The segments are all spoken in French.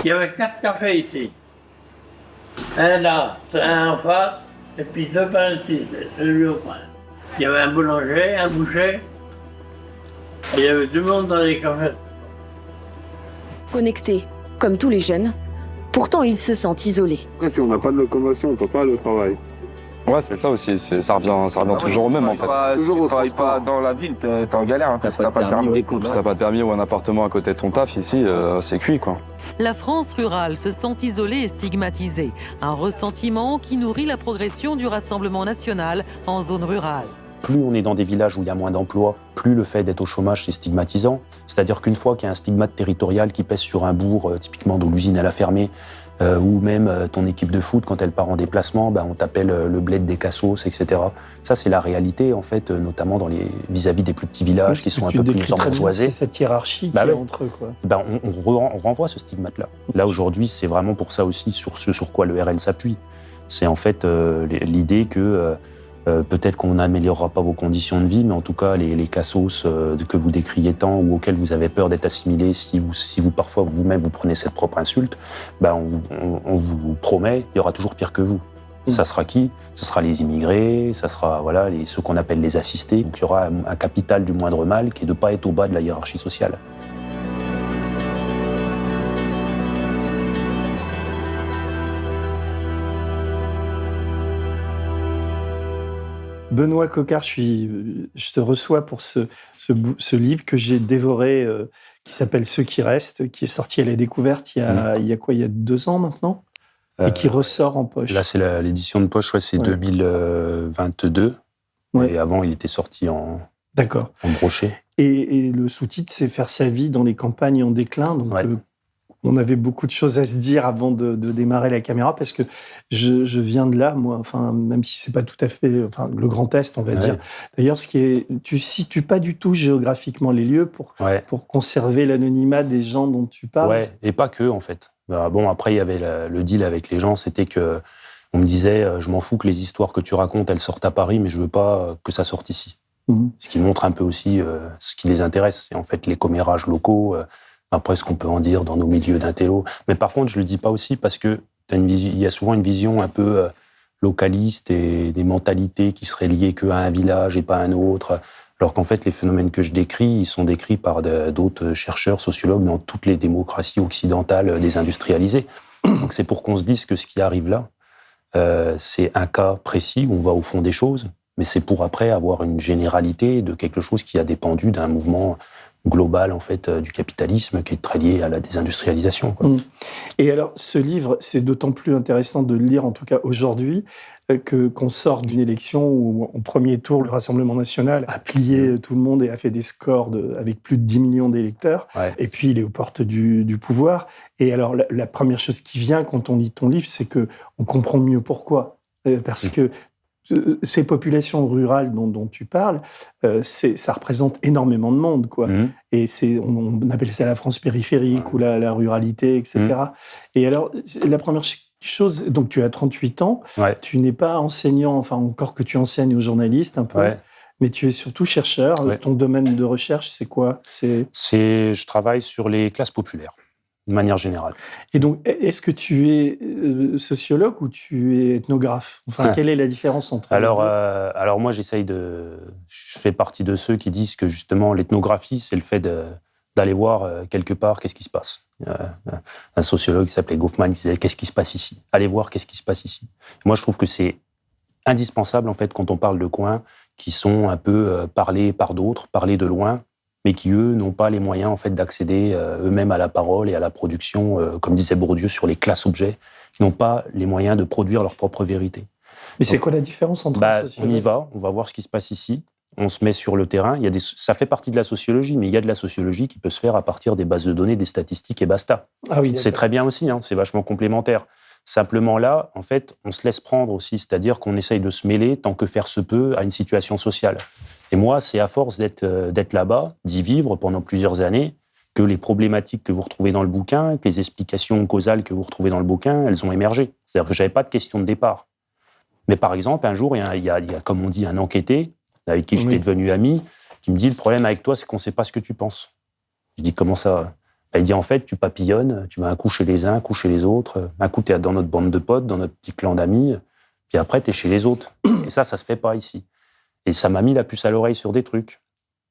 Il y avait 4 cafés ici. Un là, un en face, et puis 2 pains ici, celui au coin. Il y avait un boulanger, un boucher, et il y avait du monde dans les cafés. Connecté, comme tous les jeunes, pourtant il se sent isolé. Après, si on n'a pas de locomotion, on ne peut pas aller au travail. Ouais, c'est ça aussi, ça revient toujours au même en fait. Toujours Si au tu travailles transport. pas dans la ville, t'es en galère. Si t'as pas de permis, si t'as pas de permis ou un appartement à côté de ton taf ici, c'est cuit quoi. La France rurale se sent isolée et stigmatisée. Un ressentiment qui nourrit la progression du Rassemblement national en zone rurale. Plus on est dans des villages où il y a moins d'emplois, plus le fait d'être au chômage, c'est stigmatisant. C'est-à-dire qu'une fois qu'il y a un stigmate territorial qui pèse sur un bourg, typiquement dont l'usine elle a fermé, ou même ton équipe de foot, quand elle part en déplacement, on t'appelle le bled des cassos, etc. Ça, c'est la réalité, en fait, notamment vis-à-vis des plus petits villages qui sont un peu plus embourgeoisés. C'est cette hiérarchie qui est entre eux, quoi. On renvoie ce stigmate-là. Là, aujourd'hui, c'est vraiment pour ça aussi sur ce sur quoi le RN s'appuie. C'est en fait l'idée que peut-être qu'on n'améliorera pas vos conditions de vie, mais en tout cas, les cassos que vous décriez tant ou auxquels vous avez peur d'être assimilés, si vous parfois vous-même vous prenez cette propre insulte, on vous promet, il y aura toujours pire que vous. Ça sera qui ? Ce sera les immigrés, ça sera ceux qu'on appelle les assistés. Donc il y aura un capital du moindre mal qui est de ne pas être au bas de la hiérarchie sociale. Benoît Coquart, je te reçois pour ce livre que j'ai dévoré, qui s'appelle « Ceux qui restent », qui est sorti à la découverte il y a 2 ans maintenant, et qui ressort en poche. Là, c'est l'édition de poche, c'est 2022. Ouais. Et avant, il était sorti en brochet. Et le sous-titre, c'est « Faire sa vie dans les campagnes en déclin ». Donc, on avait beaucoup de choses à se dire avant de démarrer la caméra, parce que je viens de là, moi, même si c'est pas tout à fait le Grand Est, on va dire. D'ailleurs, tu situes pas du tout géographiquement les lieux pour conserver l'anonymat des gens dont tu parles. Ouais, et pas que, en fait. Après, il y avait le deal avec les gens, c'était que on me disait, je m'en fous que les histoires que tu racontes, elles sortent à Paris, mais je veux pas que ça sorte ici. Ce qui montre un peu aussi ce qui les intéresse. C'est en fait les commérages locaux, après ce qu'on peut en dire dans nos milieux d'intello. Mais par contre, je le dis pas aussi parce que il y a souvent une vision un peu localiste et des mentalités qui seraient liées qu'à un village et pas à un autre. Alors qu'en fait, les phénomènes que je décris, ils sont décrits par d'autres chercheurs, sociologues, dans toutes les démocraties occidentales désindustrialisées. Donc c'est pour qu'on se dise que ce qui arrive là, c'est un cas précis où on va au fond des choses, mais c'est pour après avoir une généralité de quelque chose qui a dépendu d'un mouvement global en fait du capitalisme qui est très lié à la désindustrialisation. Et alors, ce livre, c'est d'autant plus intéressant de le lire, en tout cas aujourd'hui, qu'on sort d'une élection où, au premier tour, le Rassemblement national a plié tout le monde et a fait des scores avec plus de 10 millions d'électeurs. Et puis, il est aux portes du pouvoir. Et alors, la première chose qui vient quand on lit ton livre, c'est qu'on comprend mieux pourquoi. Parce que ces populations rurales dont tu parles, ça représente énormément de monde, quoi. Et on appelle ça la France périphérique ou la ruralité, etc. Et alors, la première chose, donc tu as 38 ans, tu n'es pas enseignant, encore que tu enseignes aux journalistes un peu, mais tu es surtout chercheur. Ton domaine de recherche, c'est quoi ? Je travaille sur les classes populaires, de manière générale. Et donc, est-ce que tu es sociologue ou tu es ethnographe ? Quelle est la différence entre les deux ? Alors moi, je fais partie de ceux qui disent que justement l'ethnographie, c'est le fait d'aller voir quelque part qu'est-ce qui se passe. Un sociologue qui s'appelait Goffman qui disait qu'est-ce qui se passe ici ? Allez voir qu'est-ce qui se passe ici. Moi, je trouve que c'est indispensable en fait quand on parle de coins qui sont un peu parlés par d'autres, parlés de loin, mais qui, eux, n'ont pas les moyens en fait, d'accéder eux-mêmes à la parole et à la production, comme disait Bourdieu, sur les classes-objets, qui n'ont pas les moyens de produire leur propre vérité. Mais c'est quoi la différence entre on y va, on va voir ce qui se passe ici, on se met sur le terrain, ça fait partie de la sociologie, mais il y a de la sociologie qui peut se faire à partir des bases de données, des statistiques et basta. Ah oui, c'est très bien aussi, c'est vachement complémentaire. Simplement là, en fait, on se laisse prendre aussi, c'est-à-dire qu'on essaye de se mêler, tant que faire se peut, à une situation sociale. Et moi, c'est à force d'être là-bas, d'y vivre pendant plusieurs années, que les problématiques que vous retrouvez dans le bouquin, que les explications causales que vous retrouvez dans le bouquin, elles ont émergé. C'est-à-dire que je n'avais pas de question de départ. Mais par exemple, un jour, il y a comme on dit, un enquêté, avec qui j'étais devenu ami, qui me dit « Le problème avec toi, c'est qu'on ne sait pas ce que tu penses. » Je dis « Comment ça ?» Il dit, en fait, tu papillonnes, tu vas un coup chez les uns, un coup chez les autres. Un coup, tu es dans notre bande de potes, dans notre petit clan d'amis. Puis après, tu es chez les autres. Et ça se fait pas ici. Et ça m'a mis la puce à l'oreille sur des trucs.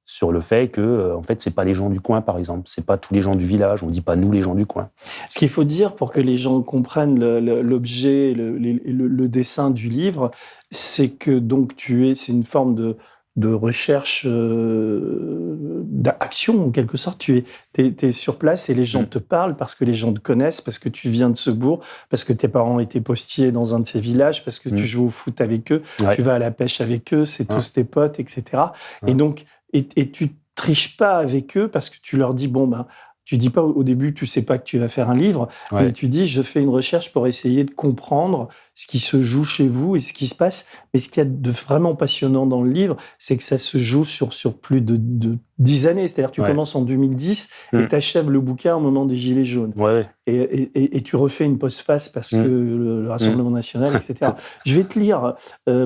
Sur le fait que, en fait, c'est pas les gens du coin, par exemple. C'est pas tous les gens du village. On dit pas nous, les gens du coin. Ce qu'il faut dire pour que les gens comprennent l'objet, le dessin du livre, c'est que donc c'est une forme de recherche, d'action en quelque sorte. Tu es sur place et les gens te parlent parce que les gens te connaissent, parce que tu viens de ce bourg, parce que tes parents étaient postiers dans un de ces villages, parce que tu joues au foot avec eux, tu vas à la pêche avec eux, c'est tous tes potes, etc. Et donc, et tu triches pas avec eux parce que tu leur dis, tu dis pas au début, tu sais pas que tu vas faire un livre, mais tu dis, je fais une recherche pour essayer de comprendre ce qui se joue chez vous et ce qui se passe. Mais ce qu'il y a de vraiment passionnant dans le livre, c'est que ça se joue sur plus de 10 années. C'est-à-dire, tu commences en 2010 et tu achèves le bouquin au moment des Gilets jaunes. Et tu refais une postface parce que le Rassemblement national, etc. Je vais te lire,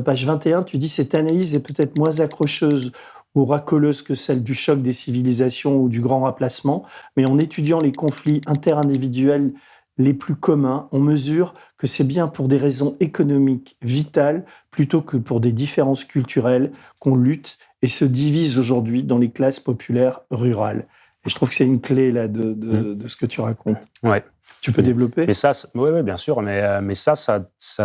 page 21, tu dis, cette analyse est peut-être moins accrocheuse ou racoleuse que celle du choc des civilisations ou du grand remplacement, mais en étudiant les conflits interindividuels les plus communs, on mesure que c'est bien pour des raisons économiques vitales plutôt que pour des différences culturelles qu'on lutte et se divise aujourd'hui dans les classes populaires rurales. Et je trouve que c'est une clé là de ce que tu racontes. Ouais. Tu peux développer ? Mais ça, oui, bien sûr, mais ça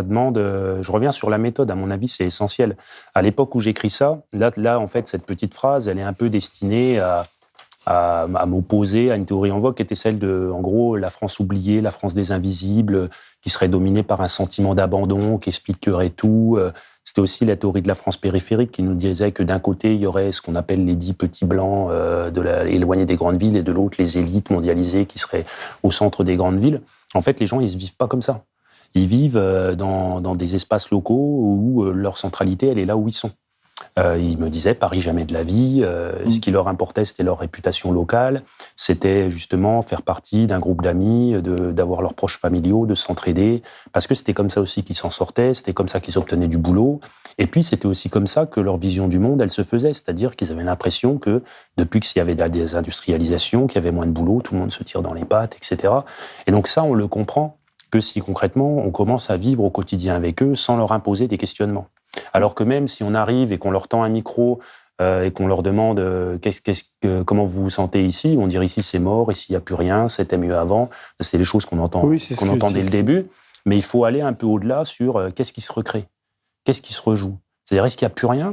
demande... je reviens sur la méthode, à mon avis, c'est essentiel. À l'époque où j'écris ça, là, en fait, cette petite phrase, elle est un peu destinée à m'opposer à une théorie en vogue qui était celle de, en gros, la France oubliée, la France des invisibles, qui serait dominée par un sentiment d'abandon, qui expliquerait tout. C'était aussi la théorie de la France périphérique qui nous disait que d'un côté, il y aurait ce qu'on appelle les 10 petits blancs éloignés des grandes villes, et de l'autre, les élites mondialisées qui seraient au centre des grandes villes. En fait, les gens, ils se vivent pas comme ça. Ils vivent dans des espaces locaux où leur centralité, elle est là où ils sont. Ils me disaient, Paris, jamais de la vie. Ce qui leur importait, c'était leur réputation locale. C'était justement faire partie d'un groupe d'amis, d'avoir leurs proches familiaux, de s'entraider. Parce que c'était comme ça aussi qu'ils s'en sortaient, c'était comme ça qu'ils obtenaient du boulot. Et puis, c'était aussi comme ça que leur vision du monde, elle se faisait. C'est-à-dire qu'ils avaient l'impression que, depuis qu'il y avait de la désindustrialisation, qu'il y avait moins de boulot, tout le monde se tire dans les pattes, etc. Et donc ça, on le comprend que si concrètement, on commence à vivre au quotidien avec eux sans leur imposer des questionnements. Alors que même si on arrive et qu'on leur tend un micro et qu'on leur demande comment vous vous sentez ici, on dirait ici c'est mort, ici il n'y a plus rien, c'était mieux avant. C'est des choses qu'on entend, dès le début. Mais il faut aller un peu au-delà sur qu'est-ce qui se recrée, qu'est-ce qui se rejoue. C'est-à-dire, est-ce qu'il n'y a plus rien ?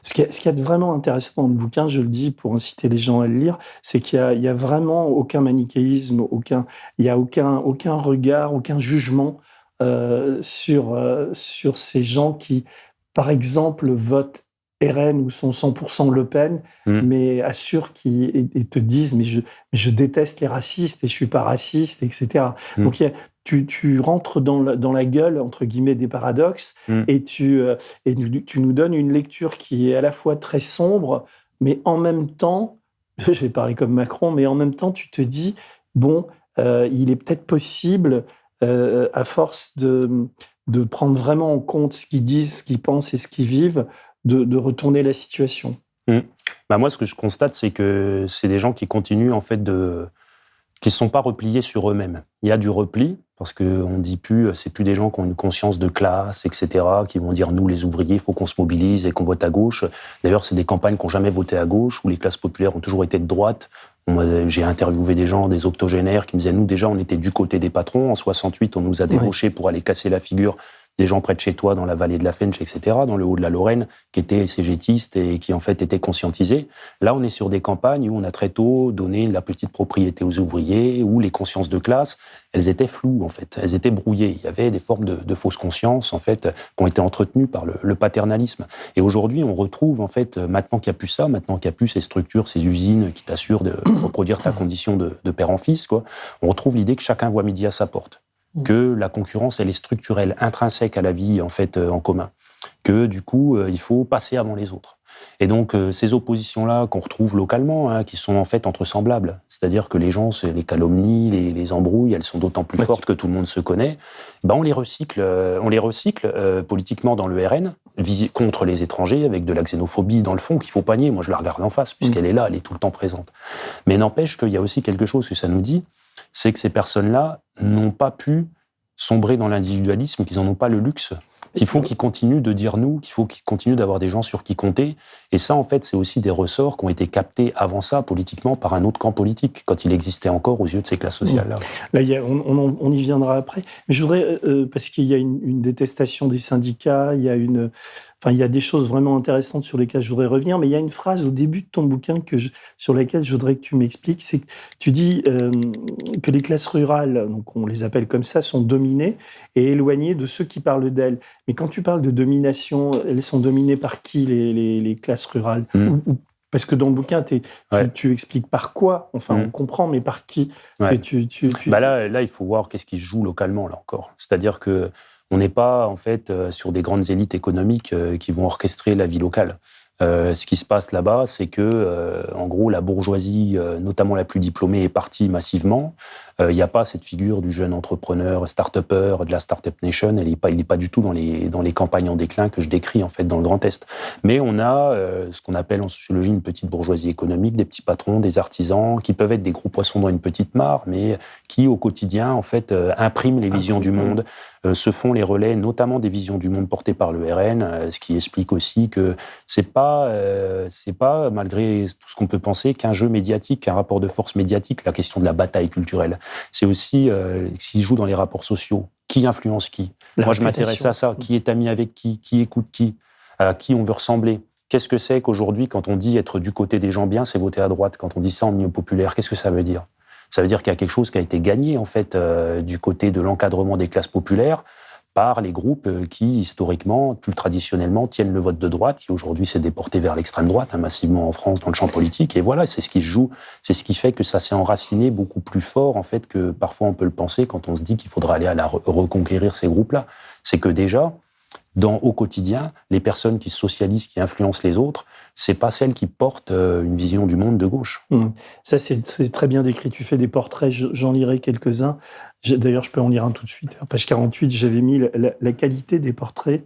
Ce qui est de vraiment intéressant dans le bouquin, je le dis pour inciter les gens à le lire, c'est qu'il y a vraiment aucun manichéisme, il n'y a aucun regard, aucun jugement sur ces gens qui, par exemple, votent RN ou sont 100% Le Pen, mais assurent et te disent mais je déteste les racistes et je suis pas raciste, etc. Donc tu rentres dans la gueule entre guillemets des paradoxes et tu nous donnes une lecture qui est à la fois très sombre, mais en même temps, je vais parler comme Macron, mais en même temps tu te dis il est peut-être possible à force de prendre vraiment en compte ce qu'ils disent, ce qu'ils pensent et ce qu'ils vivent, de retourner la situation. Moi, ce que je constate, c'est que c'est des gens qui continuent, en fait, qui ne sont pas repliés sur eux-mêmes. Il y a du repli, parce qu'on dit plus, c'est plus des gens qui ont une conscience de classe, etc., qui vont dire, nous, les ouvriers, il faut qu'on se mobilise et qu'on vote à gauche. D'ailleurs, c'est des campagnes qui n'ont jamais voté à gauche, où les classes populaires ont toujours été de droite. J'ai interviewé des gens, des octogénaires, qui me disaient, nous, déjà, on était du côté des patrons. En 68, on nous a débauchés pour aller casser la figure des gens près de chez toi, dans la vallée de la Fench, etc., dans le haut de la Lorraine, qui étaient cégétistes et qui, en fait, étaient conscientisés. Là, on est sur des campagnes où on a très tôt donné la petite propriété aux ouvriers, où les consciences de classe, elles étaient floues, en fait. Elles étaient brouillées. Il y avait des formes de fausses consciences, en fait, qui ont été entretenues par le paternalisme. Et aujourd'hui, on retrouve, en fait, maintenant qu'il n'y a plus ça, maintenant qu'il n'y a plus ces structures, ces usines qui t'assurent de reproduire ta condition de père en fils, quoi, on retrouve l'idée que chacun voit midi à sa porte. Que la concurrence, elle est structurelle, intrinsèque à la vie, en fait, en commun. Que, du coup, il faut passer avant les autres. Et donc, ces oppositions-là qu'on retrouve localement, qui sont en fait entre semblables, c'est-à-dire que les gens, les calomnies, les embrouilles, elles sont d'autant plus fortes que tout le monde se connaît, on les recycle politiquement dans le RN, contre les étrangers, avec de la xénophobie dans le fond, qu'il faut pas nier. Moi, je la regarde en face, puisqu'elle est là, elle est tout le temps présente. Mais n'empêche qu'il y a aussi quelque chose que ça nous dit, c'est que ces personnes-là n'ont pas pu sombrer dans l'individualisme, qu'ils n'en ont pas le luxe, qu'il faut qu'ils continuent de dire nous, qu'il faut qu'ils continuent d'avoir des gens sur qui compter. Et ça, en fait, c'est aussi des ressorts qui ont été captés avant ça, politiquement, par un autre camp politique, quand il existait encore aux yeux de ces classes sociales-là. Là, on y viendra après. Mais je voudrais, parce qu'il y a une détestation des syndicats, il y a des choses vraiment intéressantes sur lesquelles je voudrais revenir, mais il y a une phrase au début de ton bouquin sur laquelle je voudrais que tu m'expliques, c'est que tu dis que les classes rurales, donc on les appelle comme ça, sont dominées et éloignées de ceux qui parlent d'elles. Mais quand tu parles de domination, elles sont dominées par qui, les classes rurales Parce que dans le bouquin, tu expliques par quoi, enfin on comprend, mais par qui Là, il faut voir qu'est-ce qui se joue localement, là encore. C'est-à-dire que on n'est pas, en fait, sur des grandes élites économiques qui vont orchestrer la vie locale. Ce qui se passe là-bas, c'est que, en gros, la bourgeoisie, notamment la plus diplômée, est partie massivement. Il n'y a pas cette figure du jeune entrepreneur, start-upper, de la Startup Nation. Il n'est pas du tout dans les campagnes en déclin que je décris, en fait, dans le Grand Est. Mais on a ce qu'on appelle en sociologie une petite bourgeoisie économique, des petits patrons, des artisans, qui peuvent être des gros poissons dans une petite mare, mais qui, au quotidien, en fait, impriment les visions du monde, se font les relais, notamment des visions du monde portées par le RN, ce qui explique aussi que c'est pas, malgré tout ce qu'on peut penser, qu'un jeu médiatique, qu'un rapport de force médiatique, la question de la bataille culturelle. C'est aussi ce qui se joue dans les rapports sociaux. Qui influence qui ? Moi, je m'intéresse à ça. Qui est ami avec qui écoute qui ? À qui on veut ressembler ? Qu'est-ce que c'est qu'aujourd'hui, quand on dit être du côté des gens bien, c'est voter à droite ? Quand on dit ça en milieu populaire, qu'est-ce que ça veut dire ? Ça veut dire qu'il y a quelque chose qui a été gagné, en fait, du côté de l'encadrement des classes populaires par les groupes qui, historiquement, plus traditionnellement, tiennent le vote de droite, qui aujourd'hui s'est déporté vers l'extrême droite, massivement en France, dans le champ politique. Et voilà, c'est ce qui se joue, c'est ce qui fait que ça s'est enraciné beaucoup plus fort, en fait, que parfois on peut le penser quand on se dit qu'il faudra aller à reconquérir ces groupes-là. C'est que déjà, au quotidien, les personnes qui se socialisent, qui influencent les autres, c'est pas celles qui portent une vision du monde de gauche. Ça, c'est très bien décrit. Tu fais des portraits, j'en lirai quelques-uns. D'ailleurs, je peux en lire un tout de suite. À page 48, j'avais mis la qualité des portraits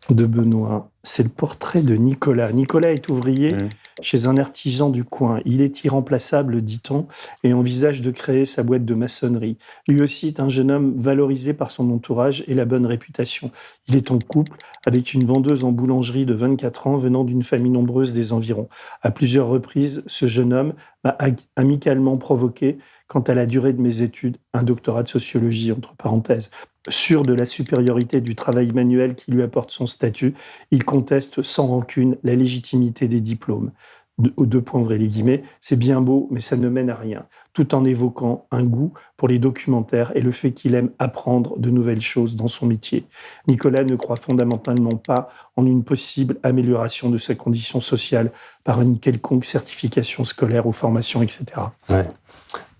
de Benoît. C'est le portrait de Nicolas. Nicolas est ouvrier chez un artisan du coin. Il est irremplaçable, dit-on, et envisage de créer sa boîte de maçonnerie. Lui aussi est un jeune homme valorisé par son entourage et la bonne réputation. Il est en couple avec une vendeuse en boulangerie de 24 ans venant d'une famille nombreuse des environs. À plusieurs reprises, ce jeune homme m'a amicalement provoqué quant à la durée de mes études, un doctorat de sociologie, entre parenthèses. Sûr de la supériorité du travail manuel qui lui apporte son statut, il conteste sans rancune la légitimité des diplômes. Deux points, ouvrez les guillemets, c'est bien beau, mais ça ne mène à rien, tout en évoquant un goût pour les documentaires et le fait qu'il aime apprendre de nouvelles choses dans son métier. Nicolas ne croit fondamentalement pas en une possible amélioration de sa condition sociale par une quelconque certification scolaire ou formation, etc. Ouais.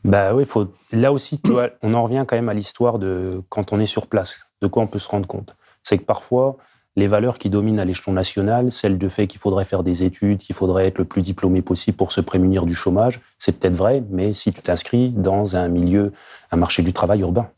Bah oui, là aussi, tu vois, on en revient quand même à l'histoire de quand on est sur place, de quoi on peut se rendre compte. C'est que parfois, les valeurs qui dominent à l'échelon national, celle de fait qu'il faudrait faire des études, qu'il faudrait être le plus diplômé possible pour se prémunir du chômage, c'est peut-être vrai, mais si tu t'inscris dans un marché du travail urbain,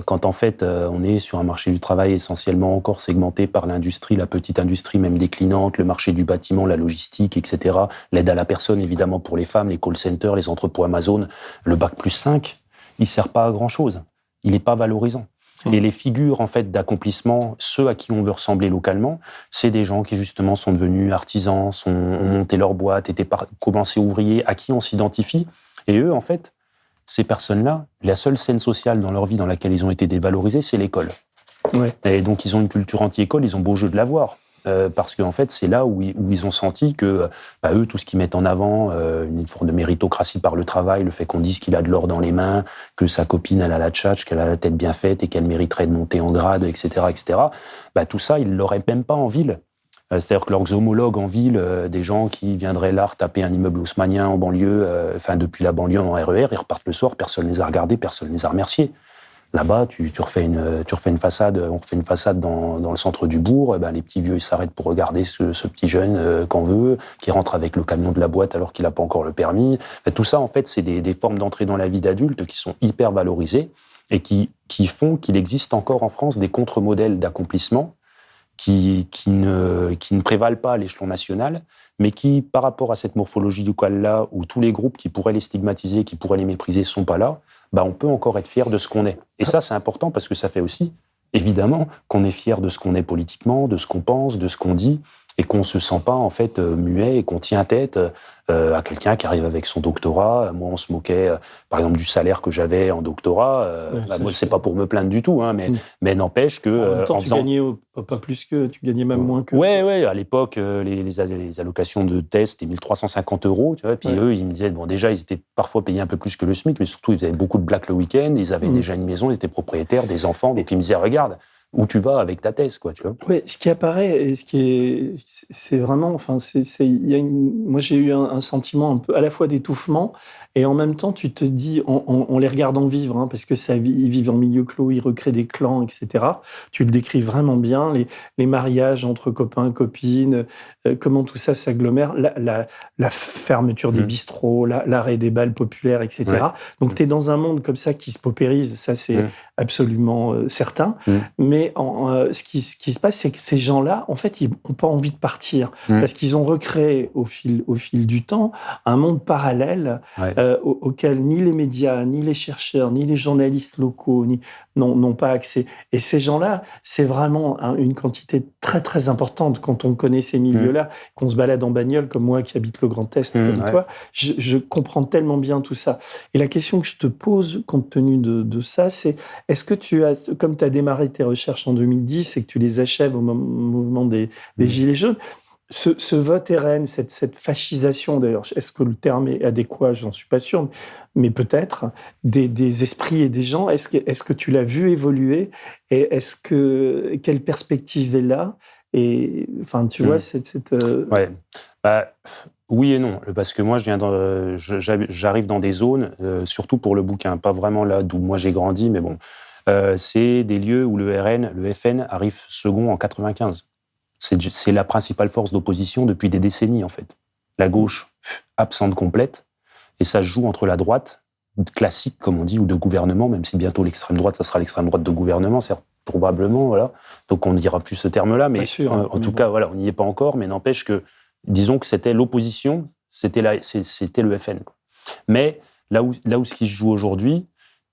quand en fait on est sur un marché du travail essentiellement encore segmenté par l'industrie, la petite industrie même déclinante, le marché du bâtiment, la logistique, etc., l'aide à la personne évidemment pour les femmes, les call centers, les entrepôts Amazon, le bac+5, il ne sert pas à grand-chose, il n'est pas valorisant. Et les figures en fait d'accomplissement, ceux à qui on veut ressembler localement, c'est des gens qui justement sont devenus artisans, ont monté leur boîte, commencé ouvriers, à qui on s'identifie. Et eux, en fait, ces personnes-là, la seule scène sociale dans leur vie dans laquelle ils ont été dévalorisés, c'est l'école. Ouais. Et donc ils ont une culture anti-école, ils ont beau jeu de l'avoir. Parce qu'en fait, c'est là où ils ont senti que, eux, tout ce qu'ils mettent en avant, une forme de méritocratie par le travail, le fait qu'on dise qu'il a de l'or dans les mains, que sa copine, elle a la tchatch, qu'elle a la tête bien faite et qu'elle mériterait de monter en grade, etc., etc., tout ça, ils ne l'auraient même pas en ville. C'est-à-dire que leurs homologues en ville, des gens qui viendraient là taper un immeuble haussmannien en banlieue, depuis la banlieue en RER, ils repartent le soir, personne ne les a regardés, personne ne les a remerciés. Là-bas, tu refais une façade, on refait une façade dans le centre du bourg, les petits vieux ils s'arrêtent pour regarder ce petit jeune qu'on veut, qui rentre avec le camion de la boîte alors qu'il n'a pas encore le permis. Tout ça, en fait, c'est des formes d'entrée dans la vie d'adulte qui sont hyper valorisées et qui font qu'il existe encore en France des contre-modèles d'accomplissement qui ne prévalent pas à l'échelon national, mais qui, par rapport à cette morphologie locale-là, où tous les groupes qui pourraient les stigmatiser, qui pourraient les mépriser, ne sont pas là, on peut encore être fier de ce qu'on est. Et ça, c'est important parce que ça fait aussi, évidemment, qu'on est fier de ce qu'on est politiquement, de ce qu'on pense, de ce qu'on dit, et qu'on ne se sent pas, en fait, muet et qu'on tient tête à quelqu'un qui arrive avec son doctorat. Moi, on se moquait, par exemple, du salaire que j'avais en doctorat. Moi, c'est pas pour me plaindre du tout, hein, mais n'empêche que... En même temps, tu gagnais pas plus que... Tu gagnais même moins que... Ouais, à l'époque, les allocations de thèse, c'était 1 350 €, tu vois, puis eux, ils me disaient, déjà, ils étaient parfois payés un peu plus que le SMIC, mais surtout, ils avaient beaucoup de black le week-end, ils avaient déjà une maison, ils étaient propriétaires, des enfants, donc ils me disaient, regarde, où tu vas avec ta thèse, quoi, tu vois. Oui, ce qui apparaît, et c'est vraiment, enfin, moi j'ai eu un sentiment un peu à la fois d'étouffement, et en même temps, tu te dis, en les regardant vivre, hein, parce que ils vivent en milieu clos, ils recréent des clans, etc. Tu le décris vraiment bien, les mariages entre copains, copines, comment tout ça s'agglomère, la fermeture des bistrots, l'arrêt des bals populaires, etc. Ouais. Donc, tu es dans un monde comme ça qui se paupérise, ça c'est absolument certain. Mais ce qui se passe, c'est que ces gens-là, en fait, ils n'ont pas envie de partir, parce qu'ils ont recréé au fil du temps un monde parallèle auquel ni les médias, ni les chercheurs, ni les journalistes locaux n'ont pas accès. Et ces gens-là, c'est vraiment une quantité très, très importante quand on connaît ces milieux-là, qu'on se balade en bagnole, comme moi qui habite le Grand Est, comme toi. Je comprends tellement bien tout ça. Et la question que je te pose, compte tenu de ça, c'est est-ce que comme tu as démarré tes recherches en 2010 et que tu les achèves au mouvement des Gilets jaunes, ce vote RN, cette fascisation, d'ailleurs, est-ce que le terme est adéquat? J'en suis pas sûr, mais peut-être, des esprits et des gens, est-ce que tu l'as vu évoluer? Et quelle perspective est là? Et, enfin, tu vois, Ouais. Oui et non, parce que moi, j'arrive dans des zones, surtout pour le bouquin, pas vraiment là d'où moi j'ai grandi, mais bon, c'est des lieux où le FN arrive second en 95. C'est la principale force d'opposition depuis des décennies, en fait. La gauche, absente complète, et ça se joue entre la droite, classique, comme on dit, ou de gouvernement, même si bientôt l'extrême droite, ça sera l'extrême droite de gouvernement, c'est probablement, voilà. Donc on ne dira plus ce terme-là, mais sûr, en tout cas, voilà, on n'y est pas encore, mais n'empêche que, disons que c'était l'opposition, c'était le FN. Mais là où ce qui se joue aujourd'hui,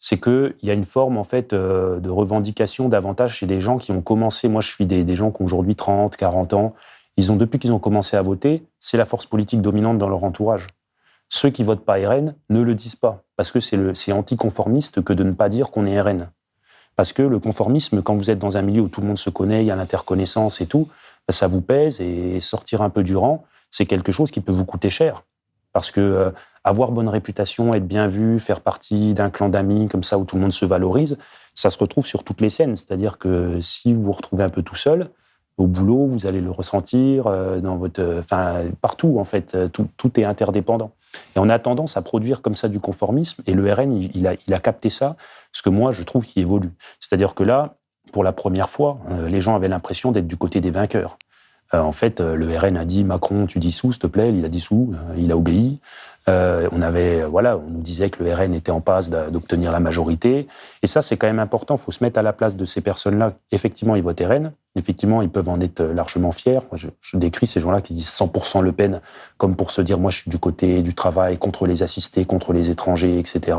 c'est qu'il y a une forme, en fait, de revendication davantage chez des gens qui ont commencé... Moi, je suis des gens qui ont aujourd'hui 30, 40 ans. Depuis qu'ils ont commencé à voter, c'est la force politique dominante dans leur entourage. Ceux qui votent pas RN ne le disent pas, parce que c'est anticonformiste que de ne pas dire qu'on est RN. Parce que le conformisme, quand vous êtes dans un milieu où tout le monde se connaît, il y a l'interconnaissance et tout, ça vous pèse, et sortir un peu du rang, c'est quelque chose qui peut vous coûter cher. Parce que avoir bonne réputation, être bien vu, faire partie d'un clan d'amis comme ça où tout le monde se valorise, ça se retrouve sur toutes les scènes. C'est-à-dire que si vous vous retrouvez un peu tout seul, au boulot, vous allez le ressentir, partout en fait, tout est interdépendant. Et on a tendance à produire comme ça du conformisme, et le RN, il a capté ça, ce que moi je trouve qu'il évolue. C'est-à-dire que là, pour la première fois, les gens avaient l'impression d'être du côté des vainqueurs. En fait, le RN a dit « Macron, tu dissous, s'il te plaît », il a dissous, il a obéi. On nous disait que le RN était en passe d'obtenir la majorité. Et ça, c'est quand même important, il faut se mettre à la place de ces personnes-là. Effectivement, ils votent RN, effectivement, ils peuvent en être largement fiers. Moi, je décris ces gens-là qui disent 100% Le Pen, comme pour se dire « Moi, je suis du côté du travail, contre les assistés, contre les étrangers, etc.,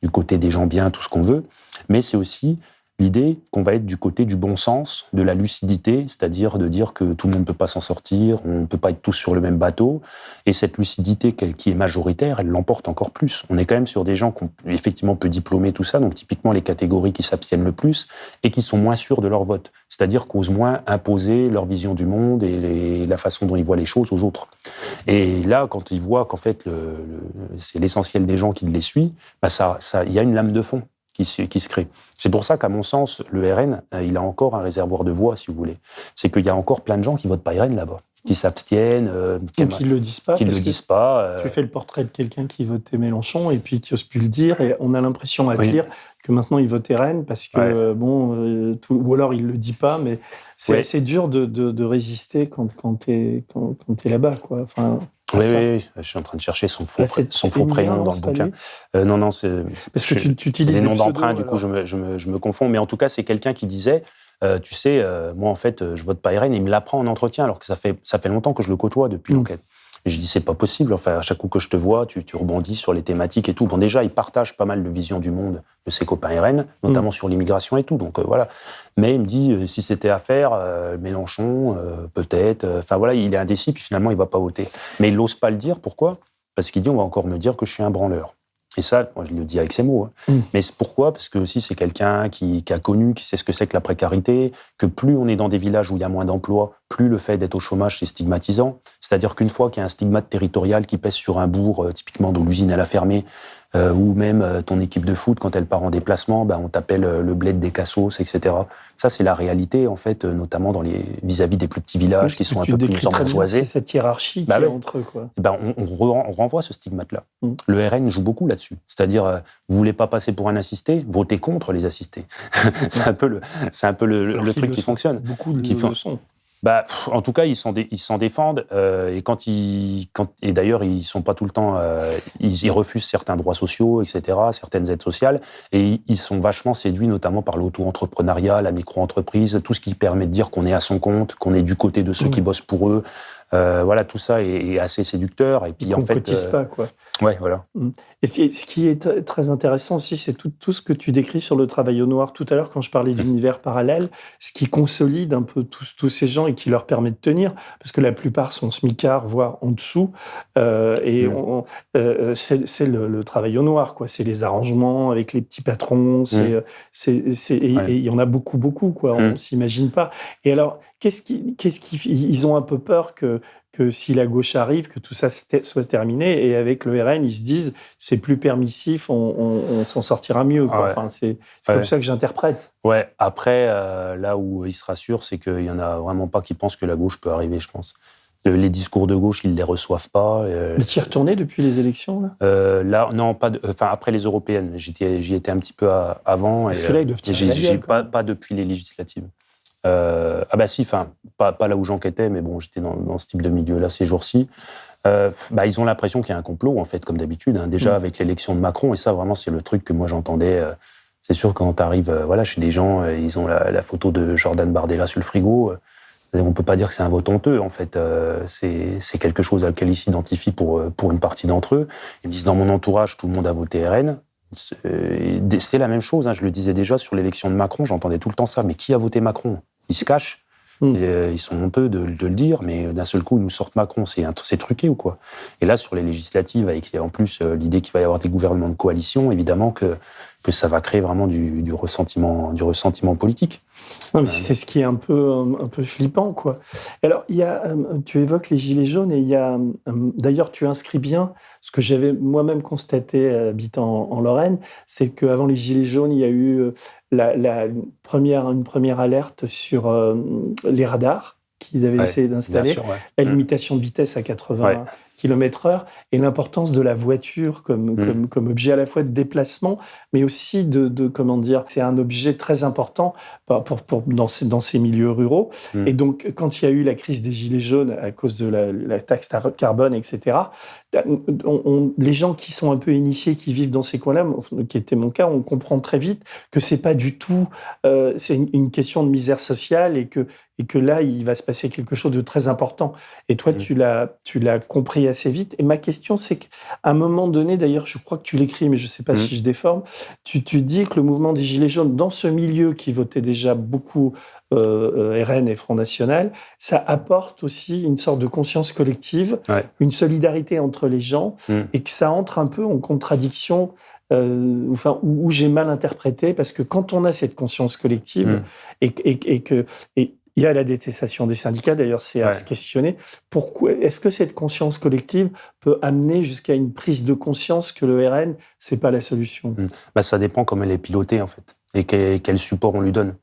du côté des gens bien, tout ce qu'on veut ». Mais c'est aussi l'idée qu'on va être du côté du bon sens, de la lucidité, c'est-à-dire de dire que tout le monde ne peut pas s'en sortir, on ne peut pas être tous sur le même bateau, et cette lucidité qui est majoritaire, elle l'emporte encore plus. On est quand même sur des gens qui ont effectivement peu diplômés, tout ça, donc typiquement les catégories qui s'abstiennent le plus, et qui sont moins sûrs de leur vote, c'est-à-dire qu'osent moins imposer leur vision du monde et la façon dont ils voient les choses aux autres. Et là, quand ils voient qu'en fait, c'est l'essentiel des gens qui les suit, il y a une lame de fond qui se crée. C'est pour ça qu'à mon sens, le RN, il a encore un réservoir de voix, si vous voulez. C'est qu'il y a encore plein de gens qui votent pas RN là-bas, qui s'abstiennent. Qui ne le disent pas. Qui ne le disent pas. Tu fais le portrait de quelqu'un qui votait Mélenchon et puis qui n'ose plus le dire, et on a l'impression à lire que maintenant il vote RN parce que, ou alors il ne le dit pas, mais c'est dur de résister quand tu es là-bas, quoi. Enfin... Oui, je suis en train de chercher son faux prénom dans le bouquin. Non, c'est... Parce que tu utilises des noms pseudos, d'emprunt, du coup, je me confonds. Mais en tout cas, c'est quelqu'un qui disait, tu sais, moi, en fait, je vote pas RN, et il me l'apprend en entretien, alors que ça fait longtemps que je le côtoie depuis l'enquête. Et je dis, c'est pas possible. Enfin, à chaque coup que je te vois, tu rebondis sur les thématiques et tout. Bon, déjà, il partage pas mal de visions du monde de ses copains RN, notamment sur l'immigration et tout. Donc, voilà. Mais il me dit, si c'était à faire, Mélenchon, peut-être. Enfin, voilà, il est indécis, puis finalement, il va pas voter. Mais il n'ose pas le dire. Pourquoi ? Parce qu'il dit, on va encore me dire que je suis un branleur. Et ça, moi, je le dis avec ses mots. Mais c'est pourquoi ? Parce que aussi, c'est quelqu'un qui a connu, qui sait ce que c'est que la précarité, que plus on est dans des villages où il y a moins d'emplois, plus le fait d'être au chômage, c'est stigmatisant. C'est-à-dire qu'une fois qu'il y a un stigmate territorial qui pèse sur un bourg, typiquement dont l'usine elle a fermé, ou même ton équipe de foot, quand elle part en déplacement, on t'appelle le bled des cassos, etc. Ça, c'est la réalité, en fait, notamment vis-à-vis des plus petits villages qui sont un peu plus embourgeoisés. C'est cette hiérarchie qui est entre eux, quoi. On renvoie ce stigmate-là. Le RN joue beaucoup là-dessus. C'est-à-dire, vous voulez pas passer pour un assisté, votez contre les assistés. C'est un peu le truc qui fonctionne. Beaucoup le sont. En tout cas, ils s'en défendent et d'ailleurs, ils sont pas tout le temps. Ils refusent certains droits sociaux, etc., certaines aides sociales, et ils sont vachement séduits, notamment par l'auto-entrepreneuriat, la micro-entreprise, tout ce qui permet de dire qu'on est à son compte, qu'on est du côté de ceux qui bossent pour eux. Voilà, tout ça est assez séducteur. Et puis en fait, cotise pas, quoi. Ouais, voilà. Et ce qui est très intéressant aussi, c'est tout ce que tu décris sur le travail au noir. Tout à l'heure, quand je parlais d'univers parallèle, ce qui consolide un peu tous ces gens et qui leur permet de tenir, parce que la plupart sont smicards, voire en dessous, c'est le travail au noir, quoi. C'est les arrangements avec les petits patrons, et il y en a beaucoup, quoi. On s'imagine pas. Et alors, ils ont un peu peur que si la gauche arrive, que tout ça soit terminé, et avec le RN, ils se disent c'est plus permissif, on s'en sortira mieux, quoi. Enfin, c'est comme ça que j'interprète. Ouais, après, là où ils se rassurent, c'est qu'il n'y en a vraiment pas qui pensent que la gauche peut arriver, je pense. Les discours de gauche, ils ne les reçoivent pas. Mais tu y es retourné depuis les élections, là ? Là, non, après les européennes. J'y étais un petit peu avant. Parce que là, ils doivent tirer la gueule, pas depuis les législatives. Pas là où j'enquêtais, mais bon, j'étais dans ce type de milieu-là ces jours-ci. Ils ont l'impression qu'il y a un complot, en fait, comme d'habitude, déjà avec l'élection de Macron, et ça, vraiment, c'est le truc que moi j'entendais. C'est sûr, quand tu arrives chez des gens, ils ont la photo de Jordan Bardella sur le frigo. On ne peut pas dire que c'est un vote honteux, en fait. C'est quelque chose à laquelle ils s'identifient pour une partie d'entre eux. Ils disent, dans mon entourage, tout le monde a voté RN. C'est la même chose, je le disais déjà sur l'élection de Macron, j'entendais tout le temps ça. Mais qui a voté Macron ? Ils se cachent. Ils sont honteux de le dire, mais d'un seul coup, ils nous sortent Macron. C'est truqué ou quoi ? Et là, sur les législatives, avec en plus l'idée qu'il va y avoir des gouvernements de coalition, évidemment que ça va créer vraiment du ressentiment politique. Non, mais c'est ce qui est un peu flippant, quoi. Alors, tu évoques les Gilets jaunes, et d'ailleurs, tu inscris bien ce que j'avais moi-même constaté habitant en Lorraine, c'est qu'avant les Gilets jaunes, il y a eu une première alerte sur les radars qu'ils avaient essayé d'installer, la limitation de vitesse à 80 km/h, et l'importance de la voiture comme objet à la fois de déplacement, mais aussi c'est un objet très important dans ces milieux ruraux. Et donc, quand il y a eu la crise des Gilets jaunes à cause de la taxe carbone, etc., les gens qui sont un peu initiés, qui vivent dans ces coins-là, qui était mon cas, on comprend très vite que c'est pas du tout, c'est une question de misère sociale, et que là, il va se passer quelque chose de très important. Et toi, tu l'as compris assez vite. Et ma question, c'est qu'à un moment donné, d'ailleurs, je crois que tu l'écris, mais je ne sais pas si je déforme, tu dis que le mouvement des Gilets jaunes, dans ce milieu qui votait déjà beaucoup RN et Front National, ça apporte aussi une sorte de conscience collective, une solidarité entre les gens, et que ça entre un peu en contradiction, où j'ai mal interprété, parce que quand on a cette conscience collective, et il y a la détestation des syndicats, d'ailleurs, c'est à se questionner. Pourquoi est-ce que cette conscience collective peut amener jusqu'à une prise de conscience que le RN, c'est pas la solution ? Ça dépend comment elle est pilotée, en fait, et quel support on lui donne.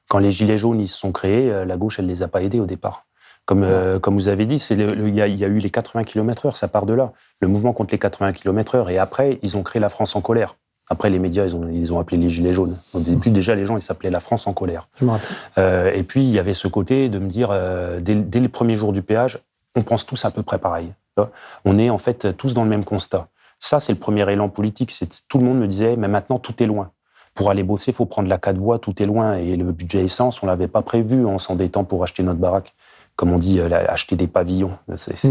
Quand les Gilets jaunes ils se sont créés, la gauche, elle les a pas aidés au départ. Comme vous avez dit, il y a eu les 80 km/h, ça part de là. Le mouvement contre les 80 km/h, et après, ils ont créé la France en colère. Après, les médias, ils ont appelé les Gilets jaunes. Au début, déjà, les gens, ils s'appelaient la France en colère. Je me rappelle. Et puis, il y avait ce côté de me dire, dès les premiers jours du péage, on pense tous à peu près pareil. vois. On est en fait tous dans le même constat. Ça, c'est le premier élan politique. Tout le monde me disait, mais maintenant, tout est loin. Pour aller bosser, il faut prendre la 4 voies, tout est loin. Et le budget essence, on ne l'avait pas prévu en s'endettant pour acheter notre baraque. Comme on dit, acheter des pavillons.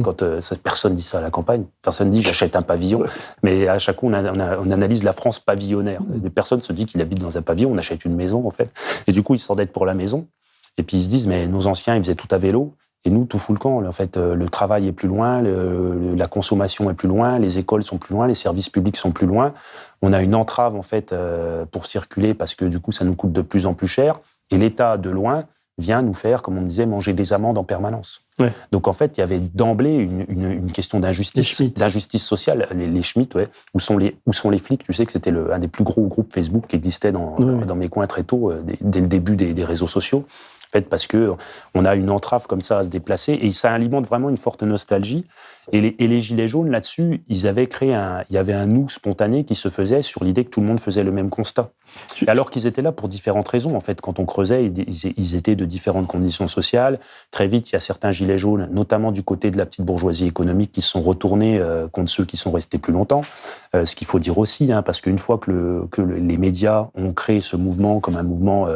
Quand personne dit ça à la campagne. Personne dit j'achète un pavillon. Mais à chaque fois, on analyse la France pavillonnaire. Personne se dit qu'il habite dans un pavillon, on achète une maison, en fait. Et du coup, ils s'endettent pour la maison. Et puis ils se disent, mais nos anciens, ils faisaient tout à vélo. Et nous, tout fout le camp. En fait, le travail est plus loin, la consommation est plus loin, les écoles sont plus loin, les services publics sont plus loin. On a une entrave, en fait, pour circuler parce que, du coup, ça nous coûte de plus en plus cher. Et l'État, de loin, vient nous faire, comme on disait, manger des amendes en permanence. Ouais. Donc, en fait, il y avait d'emblée une question d'injustice sociale. Les Schmitt, ouais. Où sont les flics? Tu sais que c'était un des plus gros groupes Facebook qui existait dans mes coins très tôt, dès le début des réseaux sociaux. En fait, parce qu'on a une entrave comme ça à se déplacer, et ça alimente vraiment une forte nostalgie. Et les Gilets jaunes, là-dessus, il y avait un nous spontané qui se faisait sur l'idée que tout le monde faisait le même constat. Alors qu'ils étaient là pour différentes raisons. En fait, quand on creusait, ils étaient de différentes conditions sociales. Très vite, il y a certains Gilets jaunes, notamment du côté de la petite bourgeoisie économique, qui se sont retournés contre ceux qui sont restés plus longtemps. Ce qu'il faut dire aussi, parce qu'une fois que les médias ont créé ce mouvement comme un mouvement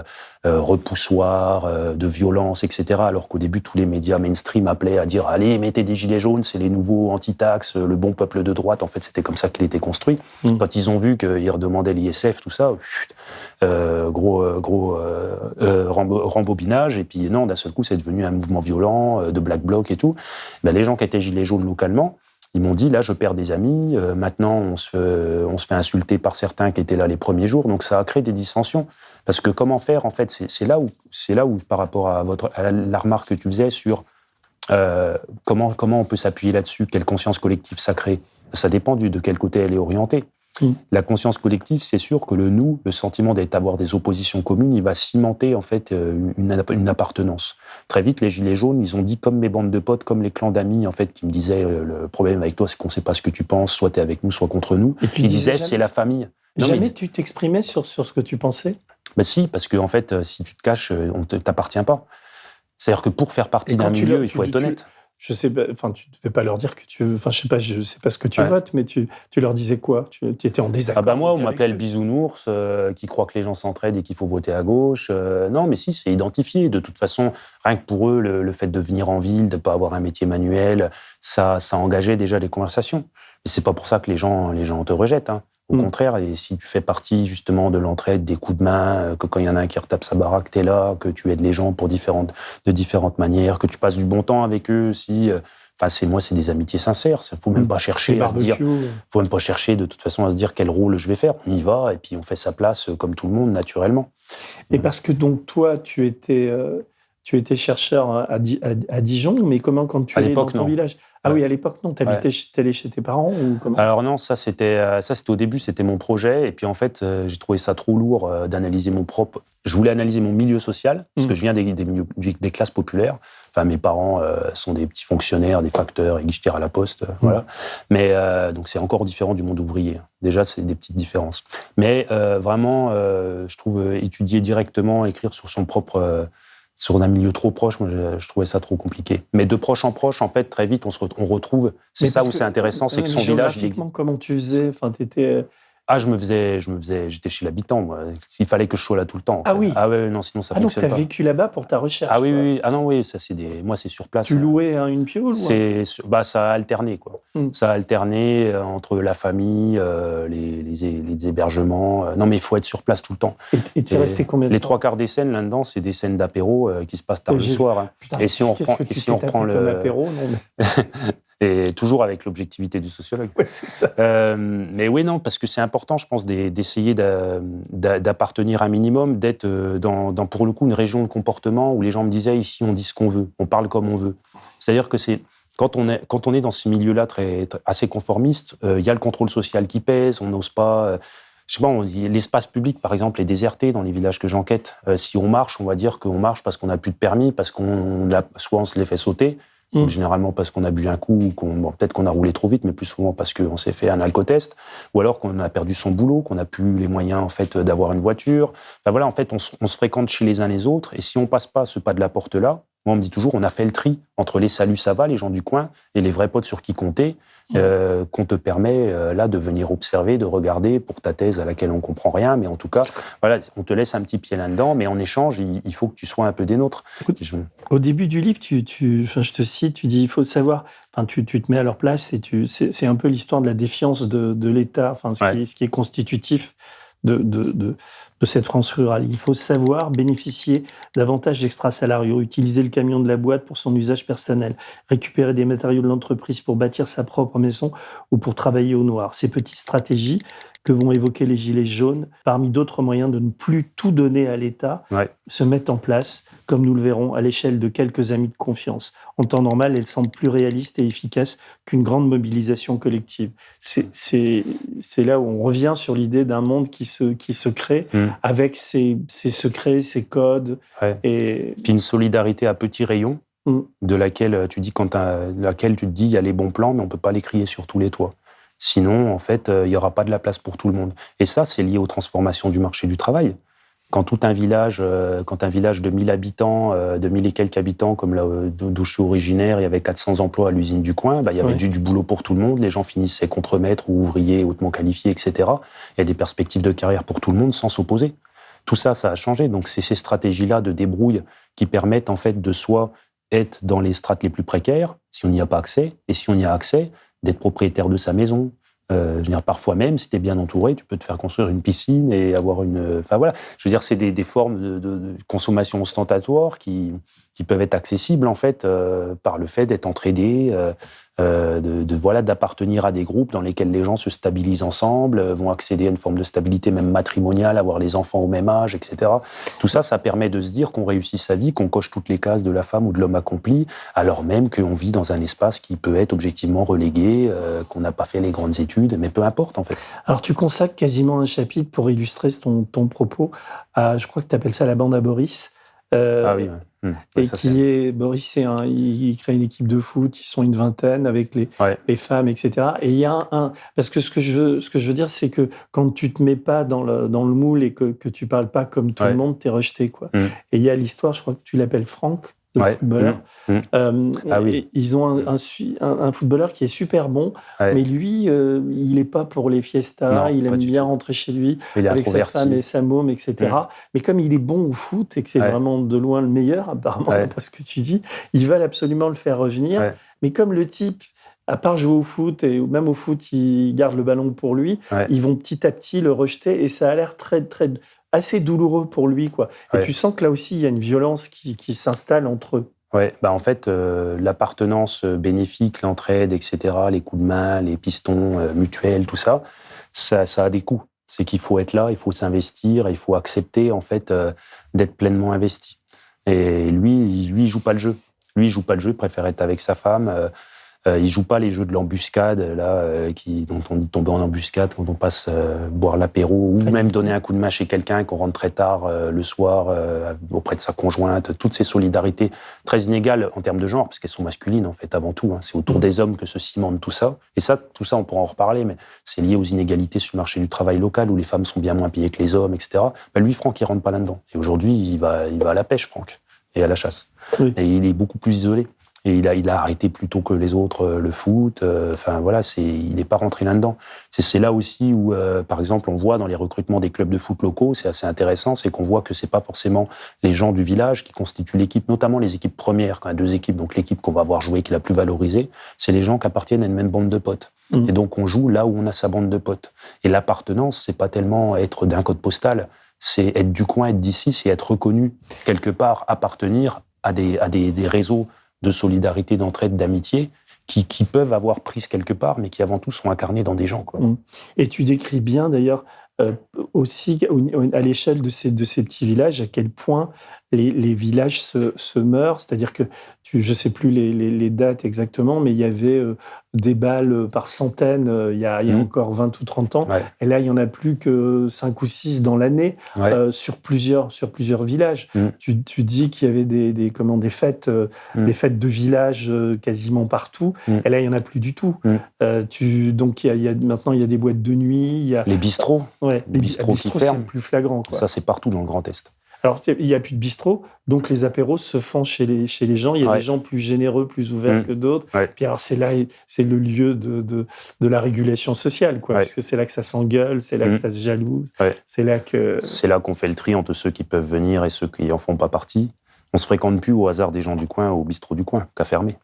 repoussoir, de violence, etc., alors qu'au début, tous les médias mainstream appelaient à dire « Allez, mettez des gilets jaunes, c'est les nouveaux anti-taxes, le bon peuple de droite », en fait, c'était comme ça qu'il était construit. Quand ils ont vu qu'ils redemandaient l'ISF, tout ça, gros rembobinage, et puis non, d'un seul coup, c'est devenu un mouvement violent, de Black Bloc et tout. Les gens qui étaient gilets jaunes localement, ils m'ont dit, là, je perds des amis, maintenant, on se fait insulter par certains qui étaient là les premiers jours, donc ça a créé des dissensions. Parce que comment faire, en fait, c'est là où, par rapport à la remarque que tu faisais sur comment on peut s'appuyer là-dessus, quelle conscience collective ça crée, ça dépend de quel côté elle est orientée. La conscience collective, c'est sûr que le sentiment d'avoir des oppositions communes, il va cimenter en fait une appartenance. Très vite, les Gilets jaunes, ils ont dit comme mes bandes de potes, comme les clans d'amis en fait, qui me disaient le problème avec toi, c'est qu'on ne sait pas ce que tu penses, soit tu es avec nous, soit contre nous. Et ils disaient c'est la famille. Jamais tu t'exprimais sur ce que tu pensais? Si, parce que en fait, si tu te caches, on ne t'appartient pas. C'est-à-dire que pour faire partie d'un milieu, il faut être honnête. Je sais, tu ne devais pas leur dire que je sais pas ce que tu votes, mais tu leur disais quoi? Tu étais en désaccord? Moi, on m'appelait le bisounours, qui croit que les gens s'entraident et qu'il faut voter à gauche. Non, mais si, c'est identifié. De toute façon, rien que pour eux, le fait de venir en ville, de ne pas avoir un métier manuel, ça engageait déjà les conversations. Et c'est pas pour ça que les gens te rejettent. Au contraire, et si tu fais partie justement de l'entraide, des coups de main, que quand il y en a un qui retape sa baraque, t'es là, que tu aides les gens de différentes manières, que tu passes du bon temps avec eux aussi. C'est des amitiés sincères. Il faut même pas chercher à se dire. Faut même pas chercher de toute façon à se dire quel rôle je vais faire. On y va et puis on fait sa place comme tout le monde naturellement. Et parce que donc toi, tu étais chercheur à Dijon, mais comment quand tu allais dans ton village? Ah oui, à l'époque, non. T'allais chez tes parents ou comment? Alors non, ça c'était au début, c'était mon projet. Et puis en fait, j'ai trouvé ça trop lourd d'analyser mon propre. Je voulais analyser mon milieu social parce que je viens des classes populaires. Enfin, mes parents sont des petits fonctionnaires, des facteurs et guichetières à la poste, voilà. Mais donc c'est encore différent du monde ouvrier. Déjà, c'est des petites différences. Mais vraiment, je trouve étudier directement, écrire sur son propre sur un milieu trop proche, moi, je trouvais ça trop compliqué. Mais de proche en proche, en fait, très vite, on retrouve. C'est ça où c'est intéressant, c'est que son village. Géographiquement, comment tu faisais? T'étais. J'étais chez l'habitant, moi. Il fallait que je sois là tout le temps. Ah oui. Ah ouais, non, sinon ça fonctionne pas. Donc t'as vécu là-bas pour ta recherche. Ah oui. Ah non, oui, ça moi c'est sur place. Tu louais une piole ou ça a alterné, quoi. Ça a alterné entre la famille, les hébergements. Non, mais il faut être sur place tout le temps. Et tu es resté combien de temps? Les 3/4 des scènes là-dedans, c'est des scènes d'apéro qui se passent tard le soir. Putain, et si on reprend comme apéro, non mais... Et toujours avec l'objectivité du sociologue. Ouais, c'est ça. Mais oui, non, parce que c'est important, je pense, d'essayer d'appartenir un minimum, d'être dans, pour le coup, une région de comportement où les gens me disaient, ici, on dit ce qu'on veut, on parle comme on veut. C'est-à-dire que quand on est dans ce milieu-là assez conformiste, il y a le contrôle social qui pèse, on n'ose pas... je sais pas, on dit l'espace public, par exemple, est déserté dans les villages que j'enquête. Si on marche, on va dire qu'on marche parce qu'on n'a plus de permis, parce soit on se les fait sauter, généralement parce qu'on a bu un coup, ou peut-être qu'on a roulé trop vite, mais plus souvent parce qu'on s'est fait un alcotest, ou alors qu'on a perdu son boulot, qu'on n'a plus les moyens en fait d'avoir une voiture. Enfin voilà, en fait, on se fréquente chez les uns les autres, et si on passe pas ce pas de la porte-là, Moi, on me dit toujours, on a fait le tri entre les salut, ça va, les gens du coin, et les vrais potes sur qui compter, qu'on te permet là de venir observer, de regarder pour ta thèse à laquelle on comprend rien, mais en tout cas, voilà, on te laisse un petit pied là-dedans, mais en échange, il faut que tu sois un peu des nôtres. Au début du livre, je te cite, tu dis, il faut savoir, tu te mets à leur place, et c'est un peu l'histoire de la défiance de l'État, ce qui est constitutif de cette France rurale. Il faut savoir bénéficier d'avantages extrasalariaux, utiliser le camion de la boîte pour son usage personnel, récupérer des matériaux de l'entreprise pour bâtir sa propre maison ou pour travailler au noir. Ces petites stratégies que vont évoquer les Gilets jaunes, parmi d'autres moyens de ne plus tout donner à l'État, se mettent en place, comme nous le verrons, à l'échelle de quelques amis de confiance. En temps normal, elles semblent plus réalistes et efficaces qu'une grande mobilisation collective. C'est là où on revient sur l'idée d'un monde qui se crée avec ses secrets, ses codes. Et puis une solidarité à petits rayons, de laquelle tu dis, tu te dis, il y a les bons plans, mais on ne peut pas les crier sur tous les toits. Sinon, en fait, il n'y aura pas de la place pour tout le monde. Et ça, c'est lié aux transformations du marché du travail. Quand un village de 1000 habitants, de 1000 et quelques habitants, comme là d'où je suis originaire, il y avait 400 emplois à l'usine du coin, il y avait du boulot pour tout le monde, les gens finissaient contremaîtres ou ouvriers hautement qualifiés, etc. Il y a des perspectives de carrière pour tout le monde sans s'opposer. Tout ça, ça a changé. Donc, c'est ces stratégies-là de débrouille qui permettent, en fait, de soit être dans les strates les plus précaires, si on n'y a pas accès, et si on y a accès, d'être propriétaire de sa maison. Je veux dire, parfois même, si tu es bien entouré, tu peux te faire construire une piscine et avoir une... Enfin voilà, je veux dire, c'est des formes de consommation ostentatoire qui peuvent être accessibles, en fait, par le fait d'être entraidés, d'appartenir à des groupes dans lesquels les gens se stabilisent ensemble, vont accéder à une forme de stabilité même matrimoniale, avoir les enfants au même âge, etc. Tout ça, ça permet de se dire qu'on réussit sa vie, qu'on coche toutes les cases de la femme ou de l'homme accompli, alors même qu'on vit dans un espace qui peut être objectivement relégué, qu'on n'a pas fait les grandes études, mais peu importe, en fait. Alors, tu consacres quasiment un chapitre pour illustrer ton propos à, je crois que tu appelles ça la bande à Boris. Ah oui, Boris, il crée une équipe de foot, ils sont une vingtaine avec les femmes, etc. Et il y a parce que ce que je veux dire, c'est que quand tu te mets pas dans le moule et que tu parles pas comme tout le monde, t'es rejeté, quoi. Et il y a l'histoire, je crois que tu l'appelles Franck, le footballeur. Ils ont un footballeur qui est super bon, mais lui, il n'est pas pour les fiestas, il aime bien rentrer chez lui avec sa femme et sa môme, etc. Mais comme il est bon au foot et que c'est vraiment de loin le meilleur, apparemment, d'après ce que tu dis, ils veulent absolument le faire revenir. Mais comme le type, à part jouer au foot, et même au foot, il garde le ballon pour lui, ils vont petit à petit le rejeter, et ça a l'air assez douloureux pour lui, quoi. Et tu sens que là aussi, il y a une violence qui s'installe entre eux. En fait, l'appartenance bénéfique, l'entraide, etc., les coups de main, les pistons mutuels, tout ça, ça a des coûts. C'est qu'il faut être là, il faut s'investir, il faut accepter, en fait, d'être pleinement investi. Et lui, il joue pas le jeu. Lui, il joue pas le jeu, il préfère être avec sa femme. Il joue pas les jeux de l'embuscade, dont on dit tomber en embuscade quand on passe boire l'apéro, ou même donner un coup de main chez quelqu'un, qu'on rentre très tard le soir auprès de sa conjointe. Toutes ces solidarités très inégales en termes de genre, parce qu'elles sont masculines en fait avant tout. C'est autour des hommes que se cimente tout ça. Et tout ça, on pourra en reparler, mais c'est lié aux inégalités sur le marché du travail local où les femmes sont bien moins payées que les hommes, etc. Lui, Franck, il rentre pas là-dedans. Et aujourd'hui, il va à la pêche, Franck, et à la chasse. Et il est beaucoup plus isolé. Et il a arrêté plus tôt que les autres le foot. Il n'est pas rentré là-dedans. C'est là aussi où, par exemple, on voit dans les recrutements des clubs de foot locaux, c'est assez intéressant, c'est qu'on voit que c'est pas forcément les gens du village qui constituent l'équipe, notamment les équipes premières, quand il y a deux équipes, donc l'équipe qu'on va voir jouer, qui est la plus valorisée, c'est les gens qui appartiennent à une même bande de potes. Et donc on joue là où on a sa bande de potes. Et l'appartenance, c'est pas tellement être d'un code postal, c'est être du coin, être d'ici, c'est être reconnu quelque part, appartenir à des réseaux de solidarité, d'entraide, d'amitié, qui peuvent avoir prise quelque part, mais qui avant tout sont incarnés dans des gens, quoi. Et tu décris bien, d'ailleurs, aussi à l'échelle de ces petits villages, à quel point les villages se meurent. C'est-à-dire que, je ne sais plus les dates exactement, mais il y avait des balles par centaines il y a encore 20 ou 30 ans. Et là, il n'y en a plus que 5 ou 6 dans l'année sur plusieurs villages. Tu dis qu'il y avait des fêtes de village quasiment partout. Et là, il n'y en a plus du tout. Donc, maintenant, il y a des boîtes de nuit. Il y a... Les bistrots. Les bistrots qui ferment. C'est plus flagrant, quoi. Ça, c'est partout dans le Grand Est. Alors, il n'y a plus de bistrot, donc les apéros se font chez les gens. Il y a des gens plus généreux, plus ouverts que d'autres. Ouais. Puis alors, c'est le lieu de la régulation sociale, quoi. Parce que c'est là que ça s'engueule, c'est là que ça se jalouse. Ouais. C'est là qu'on fait le tri entre ceux qui peuvent venir et ceux qui en font pas partie. On se fréquente plus au hasard des gens du coin, au bistrot du coin, qu'à fermer.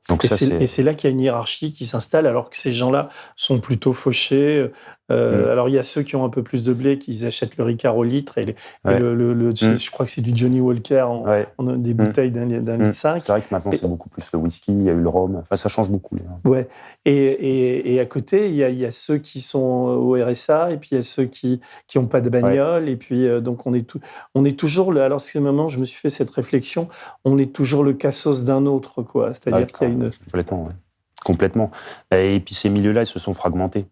Donc et c'est là qu'il y a une hiérarchie qui s'installe, alors que ces gens-là sont plutôt fauchés. Alors, il y a ceux qui ont un peu plus de blé, qui achètent le Ricard au litre, je crois que c'est du Johnny Walker, des bouteilles d'un litre 5. C'est vrai que maintenant, c'est beaucoup plus le whisky, il y a eu le rhum, enfin, ça change beaucoup. Ouais. Et à côté, il y a ceux qui sont au RSA, et puis il y a ceux qui n'ont pas de bagnole, et puis donc on est toujours alors, à ce moment, je me suis fait cette réflexion, on est toujours le cassos d'un autre, quoi. C'est-à-dire qu'il y a une... Complètement. Et puis ces milieux-là, ils se sont fragmentés.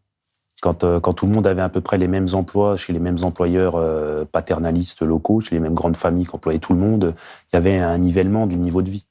Quand tout le monde avait à peu près les mêmes emplois chez les mêmes employeurs paternalistes locaux, chez les mêmes grandes familles qui employaient tout le monde, il y avait un nivellement du niveau de vie.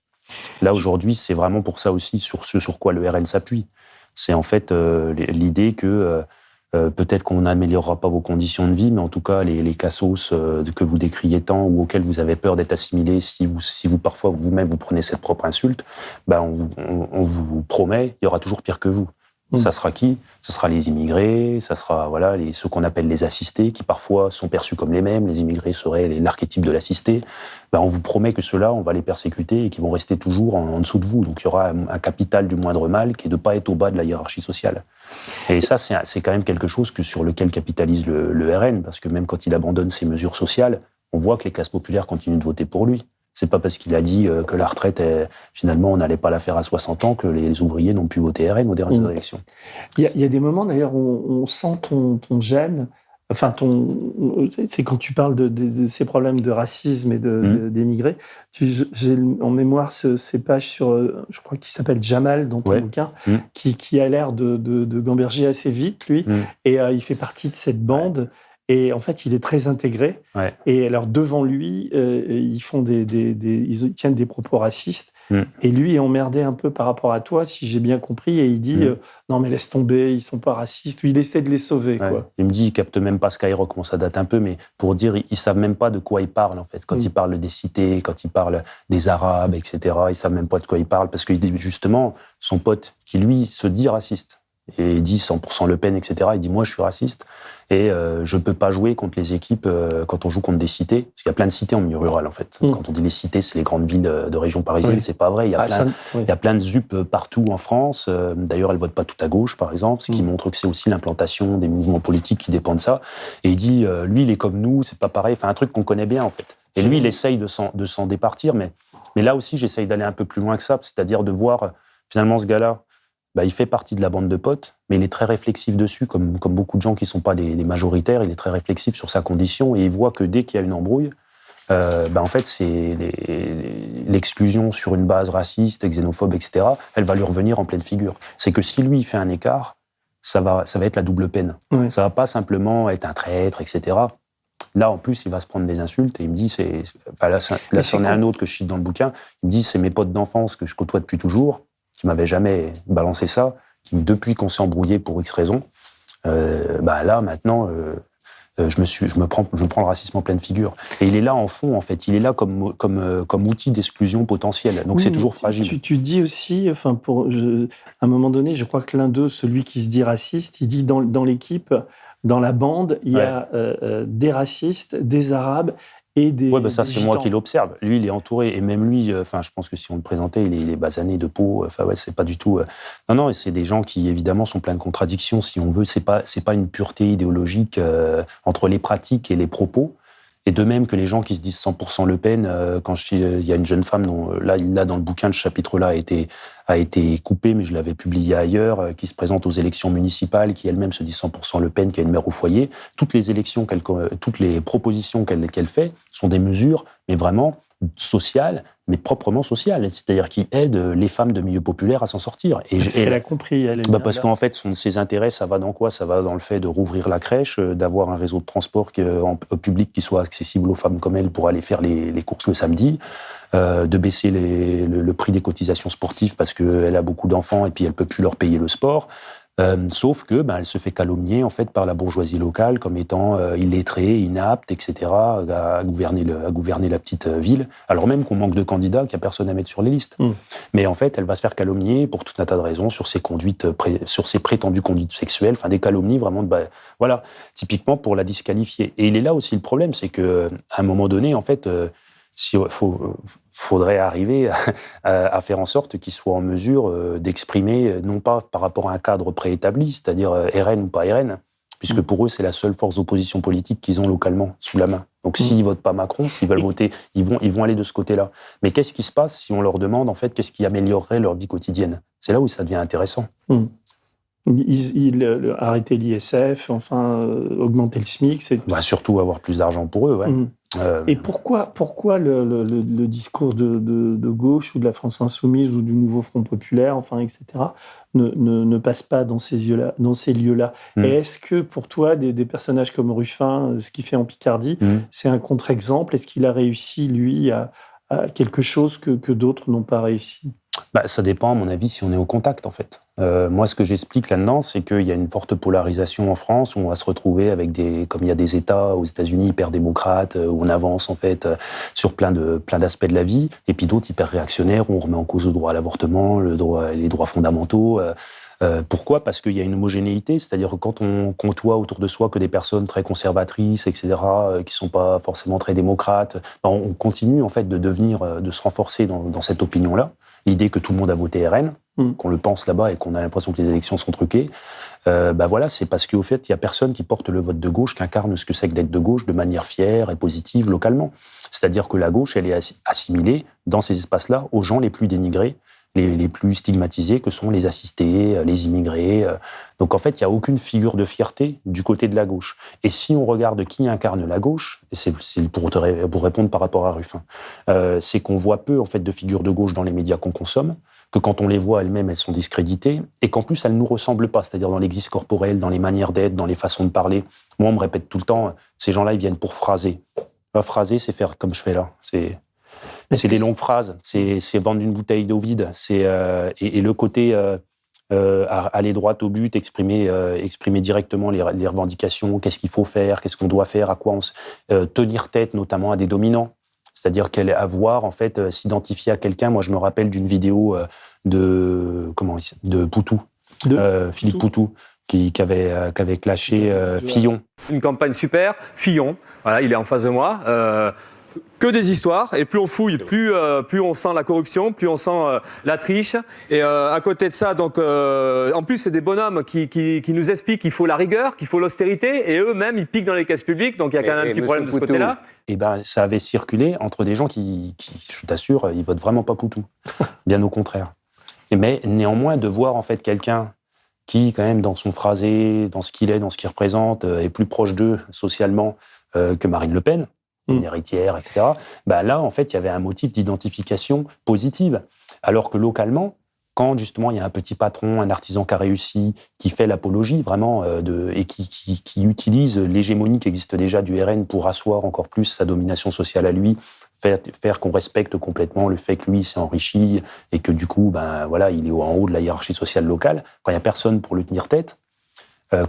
Là, aujourd'hui, c'est vraiment pour ça aussi sur quoi le RN s'appuie. C'est en fait l'idée que peut-être qu'on n'améliorera pas vos conditions de vie, mais en tout cas, les cassos que vous décriez tant ou auxquels vous avez peur d'être assimilés, si vous parfois vous-même vous prenez cette propre insulte, on vous promet, il y aura toujours pire que vous. Ça sera qui ? Ce sera les immigrés, ça sera ceux qu'on appelle les assistés, qui parfois sont perçus comme les mêmes. Les immigrés seraient l'archétype de l'assisté. On vous promet que ceux-là, on va les persécuter et qu'ils vont rester toujours en dessous de vous. Donc il y aura un capital du moindre mal qui est de ne pas être au bas de la hiérarchie sociale. Et ça, c'est quand même quelque chose sur lequel capitalise le RN, parce que même quand il abandonne ses mesures sociales, on voit que les classes populaires continuent de voter pour lui. C'est pas parce qu'il a dit que la retraite, finalement, on n'allait pas la faire à 60 ans que les ouvriers n'ont pu voter RN aux dernières élections. Il y a des moments, d'ailleurs, où on sent ton gêne. Enfin, c'est quand tu parles de ces problèmes de racisme et d'émigrés. J'ai en mémoire ces pages sur, je crois qu'il s'appelle Jamal dans ton bouquin, qui a l'air de gamberger assez vite, lui. Et il fait partie de cette bande. Et en fait, il est très intégré. Ouais. Et alors, devant lui, ils tiennent des propos racistes. Et lui est emmerdé un peu par rapport à toi, si j'ai bien compris. Et il dit non, mais laisse tomber, ils sont pas racistes. Ou il essaie de les sauver. Ouais. Quoi. Il me dit, il capte même pas Skyrock, bon, ça date un peu, mais pour dire, ils savent même pas de quoi ils parlent, en fait. Quand ils parlent des cités, quand ils parlent des Arabes, etc., ils savent même pas de quoi ils parlent. Parce que justement, son pote, qui lui se dit raciste, et il dit 100% Le Pen, etc. Il dit, moi, je suis raciste et je ne peux pas jouer contre les équipes quand on joue contre des cités. Parce qu'il y a plein de cités en milieu rural, en fait. Quand on dit les cités, c'est les grandes villes de région parisienne, c'est pas vrai. Il y a plein de ZUP partout en France. D'ailleurs, elles ne votent pas tout à gauche, par exemple, ce qui montre que c'est aussi l'implantation des mouvements politiques qui dépendent de ça. Et il dit, lui, il est comme nous, c'est pas pareil. Enfin, un truc qu'on connaît bien, en fait. Et lui, il essaye de s'en départir. Mais là aussi, j'essaye d'aller un peu plus loin que ça, c'est-à-dire de voir, finalement, ce gars-là, il fait partie de la bande de potes, mais il est très réflexif dessus, comme beaucoup de gens qui ne sont pas des majoritaires, il est très réflexif sur sa condition, et il voit que dès qu'il y a une embrouille, en fait, c'est l'exclusion sur une base raciste, xénophobe, etc., elle va lui revenir en pleine figure. C'est que si lui, il fait un écart, ça va être la double peine. Ouais. Ça ne va pas simplement être un traître, etc. Là, en plus, il va se prendre des insultes, et il me dit, là, c'en est un autre que je cite dans le bouquin, il me dit, c'est mes potes d'enfance que je côtoie depuis toujours, qui m'avait jamais balancé ça, qui depuis qu'on s'est embrouillé pour X raisons, là maintenant, je prends le racisme en pleine figure. Et il est là en fond, en fait, il est là comme outil d'exclusion potentielle. Donc c'est toujours fragile. Tu dis aussi, à un moment donné, je crois que l'un d'eux, celui qui se dit raciste, il dit dans l'équipe, dans la bande, il y a des racistes, des arabes. Ça, c'est moi qui l'observe. Lui, il est entouré. Et même lui, je pense que si on le présentait, il est basané de peau. C'est pas du tout... Non, c'est des gens qui, évidemment, sont pleins de contradictions. Si on veut, c'est pas une pureté idéologique entre les pratiques et les propos. Et de même que les gens qui se disent 100% Le Pen, il y a une jeune femme dont, là, dans le bouquin, ce chapitre-là a été coupé, mais je l'avais publié ailleurs, qui se présente aux élections municipales, qui elle-même se dit 100% Le Pen, qui a une mère au foyer. Toutes les propositions qu'elle fait sont des mesures, mais vraiment sociales, mais proprement sociales, c'est-à-dire qui aident les femmes de milieu populaire à s'en sortir. Elle a compris. Parce qu'en fait, ses intérêts, ça va dans quoi ? Ça va dans le fait de rouvrir la crèche, d'avoir un réseau de transport public qui soit accessible aux femmes comme elle pour aller faire les courses le samedi, de baisser le prix des cotisations sportives parce qu'elle a beaucoup d'enfants et puis elle ne peut plus leur payer le sport. Sauf que elle se fait calomnier en fait par la bourgeoisie locale comme étant illettrée, inapte, etc. à gouverner la petite ville, alors même qu'on manque de candidats, qu'il n'y a personne à mettre sur les listes. Mais en fait, elle va se faire calomnier pour tout un tas de raisons sur ses prétendues conduites sexuelles, enfin des calomnies vraiment voilà, typiquement pour la disqualifier. Et il est là aussi le problème, c'est que à un moment donné, en fait, faudrait arriver à faire en sorte qu'ils soient en mesure d'exprimer, non pas par rapport à un cadre préétabli, c'est-à-dire RN ou pas RN, puisque pour eux, c'est la seule force d'opposition politique qu'ils ont localement sous la main. Donc s'ils ne votent pas Macron, s'ils veulent voter, ils vont aller de ce côté-là. Mais qu'est-ce qui se passe si on leur demande, en fait, qu'est-ce qui améliorerait leur vie quotidienne ? C'est là où ça devient intéressant. Arrêter l'ISF, augmenter le SMIC, c'est... Surtout avoir plus d'argent pour eux, ouais. Et pourquoi le discours de gauche ou de la France insoumise ou du nouveau Front populaire, etc., ne passe pas dans ces lieux-là Et est-ce que pour toi, des personnages comme Ruffin, ce qu'il fait en Picardie, c'est un contre-exemple ? Est-ce qu'il a réussi, lui, à quelque chose que d'autres n'ont pas réussi ? Ça dépend, à mon avis, si on est au contact, en fait. Moi, ce que j'explique là-dedans, c'est qu'il y a une forte polarisation en France, où on va se retrouver avec comme il y a des États aux États-Unis hyper démocrates, où on avance, en fait, sur plein d'aspects de la vie, et puis d'autres hyper réactionnaires, où on remet en cause le droit à l'avortement, les droits fondamentaux. Pourquoi ? Parce qu'il y a une homogénéité, c'est-à-dire que quand on côtoie autour de soi que des personnes très conservatrices, etc., qui sont pas forcément très démocrates, on continue, en fait, de se renforcer dans cette opinion-là. L'idée que tout le monde a voté RN, qu'on le pense là-bas et qu'on a l'impression que les élections sont truquées, c'est parce qu'au fait, il n'y a personne qui porte le vote de gauche, qui incarne ce que c'est que d'être de gauche de manière fière et positive localement. C'est-à-dire que la gauche, elle est assimilée dans ces espaces-là aux gens les plus dénigrés, les plus stigmatisés, que sont les assistés, les immigrés. Donc en fait, il n'y a aucune figure de fierté du côté de la gauche. Et si on regarde qui incarne la gauche, et c'est pour répondre par rapport à Ruffin, c'est qu'on voit peu en fait de figures de gauche dans les médias qu'on consomme, que quand on les voit elles-mêmes, elles sont discréditées, et qu'en plus, elles ne nous ressemblent pas, c'est-à-dire dans l'existence corporelle, dans les manières d'être, dans les façons de parler. Moi, on me répète tout le temps, ces gens-là, ils viennent pour phraser. Phraser, c'est faire comme je fais là. C'est des longues phrases, c'est vendre une bouteille d'eau vide, et le côté aller droit au but, exprimer directement les revendications, qu'est-ce qu'il faut faire, qu'est-ce qu'on doit faire, à quoi tenir tête notamment à des dominants. C'est-à-dire avoir, en fait, s'identifier à quelqu'un. Moi, je me rappelle d'une vidéo de Poutou, Philippe Poutou, qui avait clashé Fillon. Une campagne super, Fillon, voilà, il est en face de moi. Que des histoires, et plus on fouille, plus on sent la corruption, plus on sent la triche. Et à côté de ça, donc, en plus, c'est des bonhommes qui nous expliquent qu'il faut la rigueur, qu'il faut l'austérité, et eux-mêmes, ils piquent dans les caisses publiques, donc il y a quand même un petit problème de ce côté-là. Et ça avait circulé entre des gens qui, je t'assure, ils votent vraiment pas Poutou. Bien au contraire. Mais néanmoins, de voir en fait quelqu'un qui, quand même, dans son phrasé, dans ce qu'il est, dans ce qu'il représente, est plus proche d'eux socialement que Marine Le Pen, une héritière, etc. Là, en fait, il y avait un motif d'identification positive. Alors que localement, quand justement il y a un petit patron, un artisan qui a réussi, qui fait l'apologie vraiment et qui utilise l'hégémonie qui existe déjà du RN pour asseoir encore plus sa domination sociale à lui, faire qu'on respecte complètement le fait que lui s'est enrichi et que du coup, il est en haut de la hiérarchie sociale locale, quand il n'y a personne pour le tenir tête.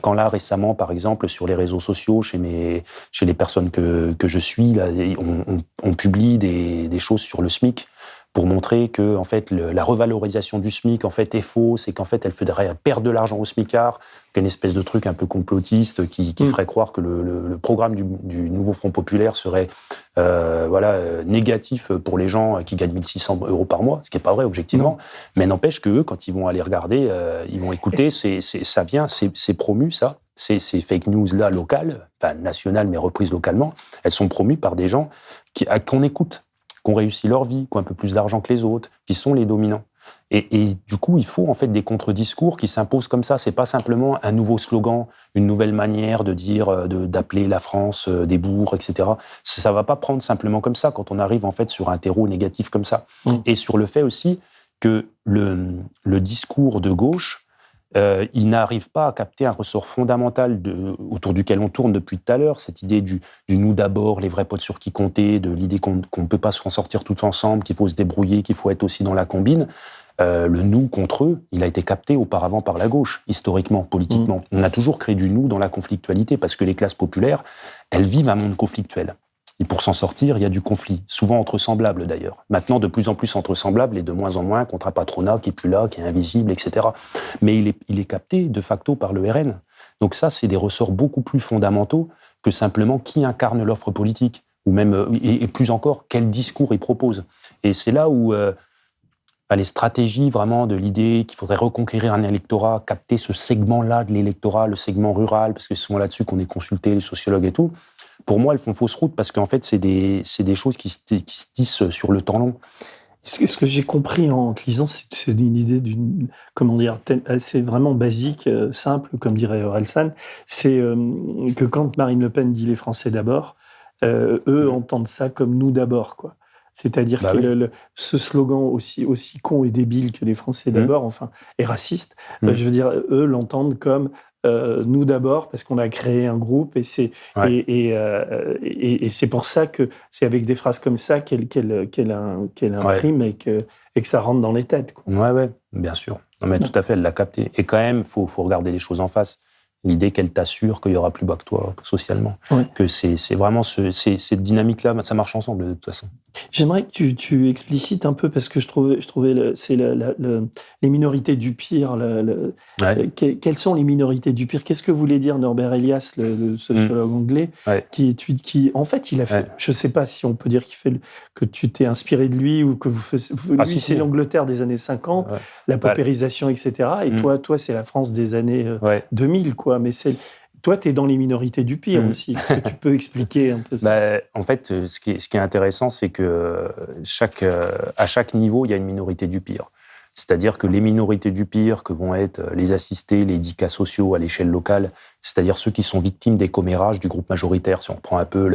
Quand là, récemment, par exemple, sur les réseaux sociaux, chez les personnes que je suis, là, on publie des choses sur le SMIC pour montrer que, en fait, la revalorisation du SMIC, en fait, est fausse et qu'en fait, elle ferait perdre de l'argent aux SMICards, qu'une espèce de truc un peu complotiste qui ferait croire que le programme du nouveau Front populaire serait négatif pour les gens qui gagnent 1 600 € par mois, ce qui n'est pas vrai, objectivement. Non. Mais n'empêche qu'eux, quand ils vont aller regarder, ils vont écouter, c'est promu, ça. Ces fake news-là, locales, enfin nationales, mais reprises localement, elles sont promues par des gens qu'on écoute, qui ont réussi leur vie, qui ont un peu plus d'argent que les autres, qui sont les dominants. Et du coup, il faut en fait des contre-discours qui s'imposent comme ça. C'est pas simplement un nouveau slogan, une nouvelle manière de dire, d'appeler la France des bourgs, etc. Ça va pas prendre simplement comme ça quand on arrive en fait sur un terreau négatif comme ça. Et sur le fait aussi que le discours de gauche, il n'arrive pas à capter un ressort fondamental autour duquel on tourne depuis tout à l'heure, cette idée du nous d'abord, les vrais potes sur qui compter, de l'idée qu'on ne peut pas s'en sortir tous ensemble, qu'il faut se débrouiller, qu'il faut être aussi dans la combine. Le nous contre eux, il a été capté auparavant par la gauche, historiquement, politiquement. On a toujours créé du nous dans la conflictualité, parce que les classes populaires, elles vivent un monde conflictuel. Et pour s'en sortir, il y a du conflit, souvent entre semblables d'ailleurs. Maintenant, de plus en plus entre semblables et de moins en moins contre un patronat qui est plus là, qui est invisible, etc. Mais il est capté de facto par le RN. Donc ça, c'est des ressorts beaucoup plus fondamentaux que simplement qui incarne l'offre politique, ou même, et plus encore, quel discours il propose. Et c'est là où les stratégies vraiment de l'idée qu'il faudrait reconquérir un électorat, capter ce segment-là de l'électorat, le segment rural, parce que c'est souvent là-dessus qu'on est consulté, les sociologues et tout, pour moi, elles font fausse route, parce qu'en fait, c'est des choses qui se tissent sur le temps long. Ce que j'ai compris en te lisant, c'est une idée d'une, comment dire, c'est vraiment basique, simple, comme dirait Orelsan, c'est que quand Marine Le Pen dit les Français d'abord, eux entendent ça comme nous d'abord, quoi. C'est-à-dire que ce slogan aussi con et débile que les Français d'abord, enfin, et raciste, je veux dire, eux l'entendent comme nous d'abord, parce qu'on a créé un groupe, et c'est pour ça que c'est avec des phrases comme ça qu'elle imprime et que ça rentre dans les têtes, quoi. Ouais, bien sûr. Non, mais tout à fait, elle l'a capté. Et quand même, faut regarder les choses en face. L'idée qu'elle t'assure qu'il y aura plus bas que toi, socialement. Ouais. Que c'est vraiment cette dynamique-là, ça marche ensemble, de toute façon. J'aimerais que tu explicites un peu, parce que je trouvais c'est les minorités du pire. Quelles sont les minorités du pire? Qu'est-ce que voulait dire Norbert Elias, le sociologue anglais, qui, en fait, il a fait, je ne sais pas si on peut dire que tu t'es inspiré de lui, ou que lui, c'est l'Angleterre des années 50, la paupérisation, etc. Et toi, c'est la France des années 2000, quoi. Mais toi, tu es dans les minorités du pire aussi. Est-ce que tu peux expliquer un peu ça? En fait, ce qui est intéressant, c'est que à chaque niveau, il y a une minorité du pire. C'est-à-dire que les minorités du pire, que vont être les assistés, les dicats sociaux à l'échelle locale, c'est-à-dire ceux qui sont victimes des commérages du groupe majoritaire, si on reprend un peu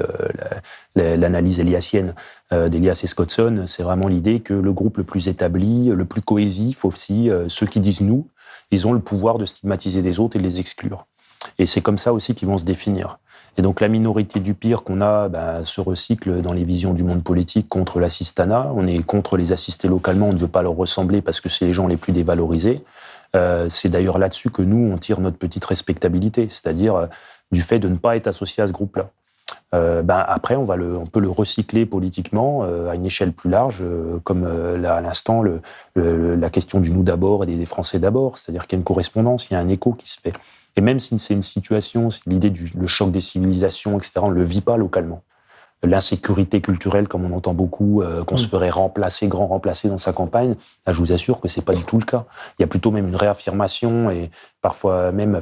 l'analyse eliassienne d'Elias et Scottson, c'est vraiment l'idée que le groupe le plus établi, le plus cohésif aussi, ceux qui disent « nous », ils ont le pouvoir de stigmatiser des autres et de les exclure. Et c'est comme ça aussi qu'ils vont se définir. Et donc la minorité du pire qu'on a se recycle dans les visions du monde politique contre l'assistanat. On est contre les assistés localement, on ne veut pas leur ressembler parce que c'est les gens les plus dévalorisés. C'est d'ailleurs là-dessus que nous, on tire notre petite respectabilité, c'est-à-dire du fait de ne pas être associé à ce groupe-là. Après, on peut le recycler politiquement à une échelle plus large, comme à l'instant la question du nous d'abord et des Français d'abord, c'est-à-dire qu'il y a une correspondance, il y a un écho qui se fait. Et même si c'est une situation, l'idée le choc des civilisations, etc., on ne le vit pas localement. L'insécurité culturelle, comme on entend beaucoup, qu'on se ferait remplacer dans sa campagne, là, je vous assure que c'est pas du tout le cas. Il y a plutôt même une réaffirmation et parfois même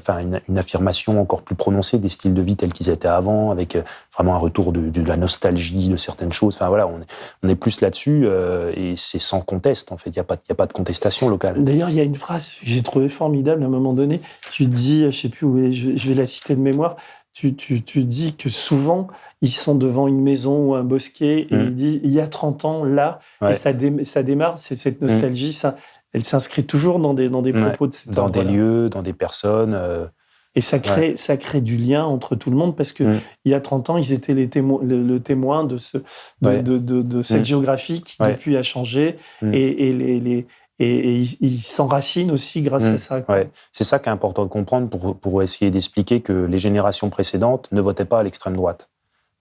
une affirmation encore plus prononcée des styles de vie tels qu'ils étaient avant, avec vraiment un retour de la nostalgie de certaines choses. Enfin voilà, on est plus là-dessus et c'est sans conteste en fait. Il y a pas de contestation locale. D'ailleurs, il y a une phrase que j'ai trouvée formidable à un moment donné. Tu dis, je sais plus où, je vais la citer de mémoire. Tu dis que souvent, ils sont devant une maison ou un bosquet et ils disent, il y a 30 ans, là, et ça démarre, c'est cette nostalgie, elle s'inscrit toujours dans des propos de cet ordre-là. Dans des lieux, dans des personnes. Et ça crée du lien entre tout le monde, parce que il y a 30 ans, ils étaient le témoin de cette géographie qui, depuis, a changé, et ils s'enracinent aussi grâce à ça. Ouais. C'est ça qui est important de comprendre pour essayer d'expliquer que les générations précédentes ne votaient pas à l'extrême droite.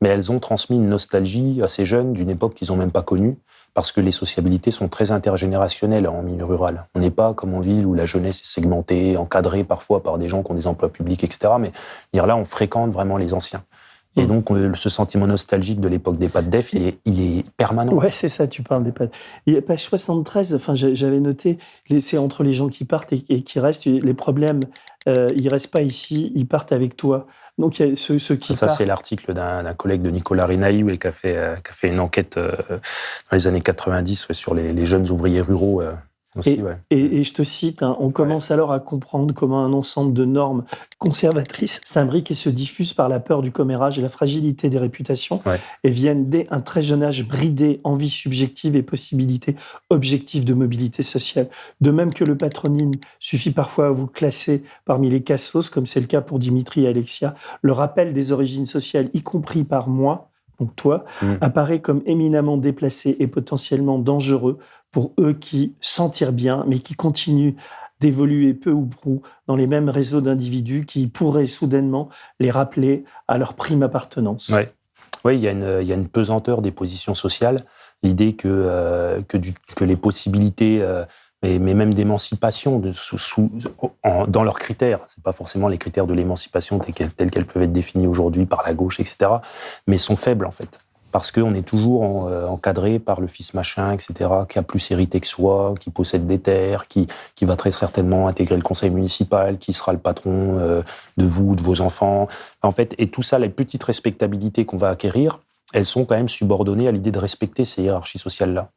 Mais elles ont transmis une nostalgie à ces jeunes d'une époque qu'ils n'ont même pas connue, parce que les sociabilités sont très intergénérationnelles en milieu rural. On n'est pas comme en ville où la jeunesse est segmentée, encadrée parfois par des gens qui ont des emplois publics, etc. Mais là, on fréquente vraiment les anciens. Et donc, ce sentiment nostalgique de l'époque des pattes d'EF, il est permanent. Ouais, c'est ça, tu parles des pattes. Et page 73, j'avais noté, c'est entre les gens qui partent et qui restent, les problèmes, ils restent pas ici, ils partent avec toi. Donc, il y a ceux qui partent. Ça, c'est l'article d'un collègue de Nicolas Rinaïou qui a fait une enquête dans les années 90 sur les jeunes ouvriers ruraux. Aussi, et je te cite, on commence alors à comprendre comment un ensemble de normes conservatrices s'imbriquent et se diffusent par la peur du commérage et la fragilité des réputations, et viennent dès un très jeune âge brider envie subjective et possibilités objectives de mobilité sociale. De même que le patronyme suffit parfois à vous classer parmi les cassos, comme c'est le cas pour Dimitri et Alexia, le rappel des origines sociales, y compris par moi, donc toi, apparaît comme éminemment déplacé et potentiellement dangereux pour eux qui s'en tirent bien, mais qui continuent d'évoluer peu ou prou dans les mêmes réseaux d'individus qui pourraient soudainement les rappeler à leur prime appartenance. Oui, il y a une pesanteur des positions sociales, l'idée que les possibilités, mais même d'émancipation dans leurs critères, c'est pas forcément les critères de l'émancipation telles qu'elles peuvent être définies aujourd'hui par la gauche, etc., mais sont faibles en fait. Parce qu'on est toujours encadré par le fils machin, etc., qui a plus hérité que soi, qui possède des terres, qui va très certainement intégrer le conseil municipal, qui sera le patron de vous, de vos enfants. En fait, et tout ça, les petites respectabilités qu'on va acquérir, elles sont quand même subordonnées à l'idée de respecter ces hiérarchies sociales-là.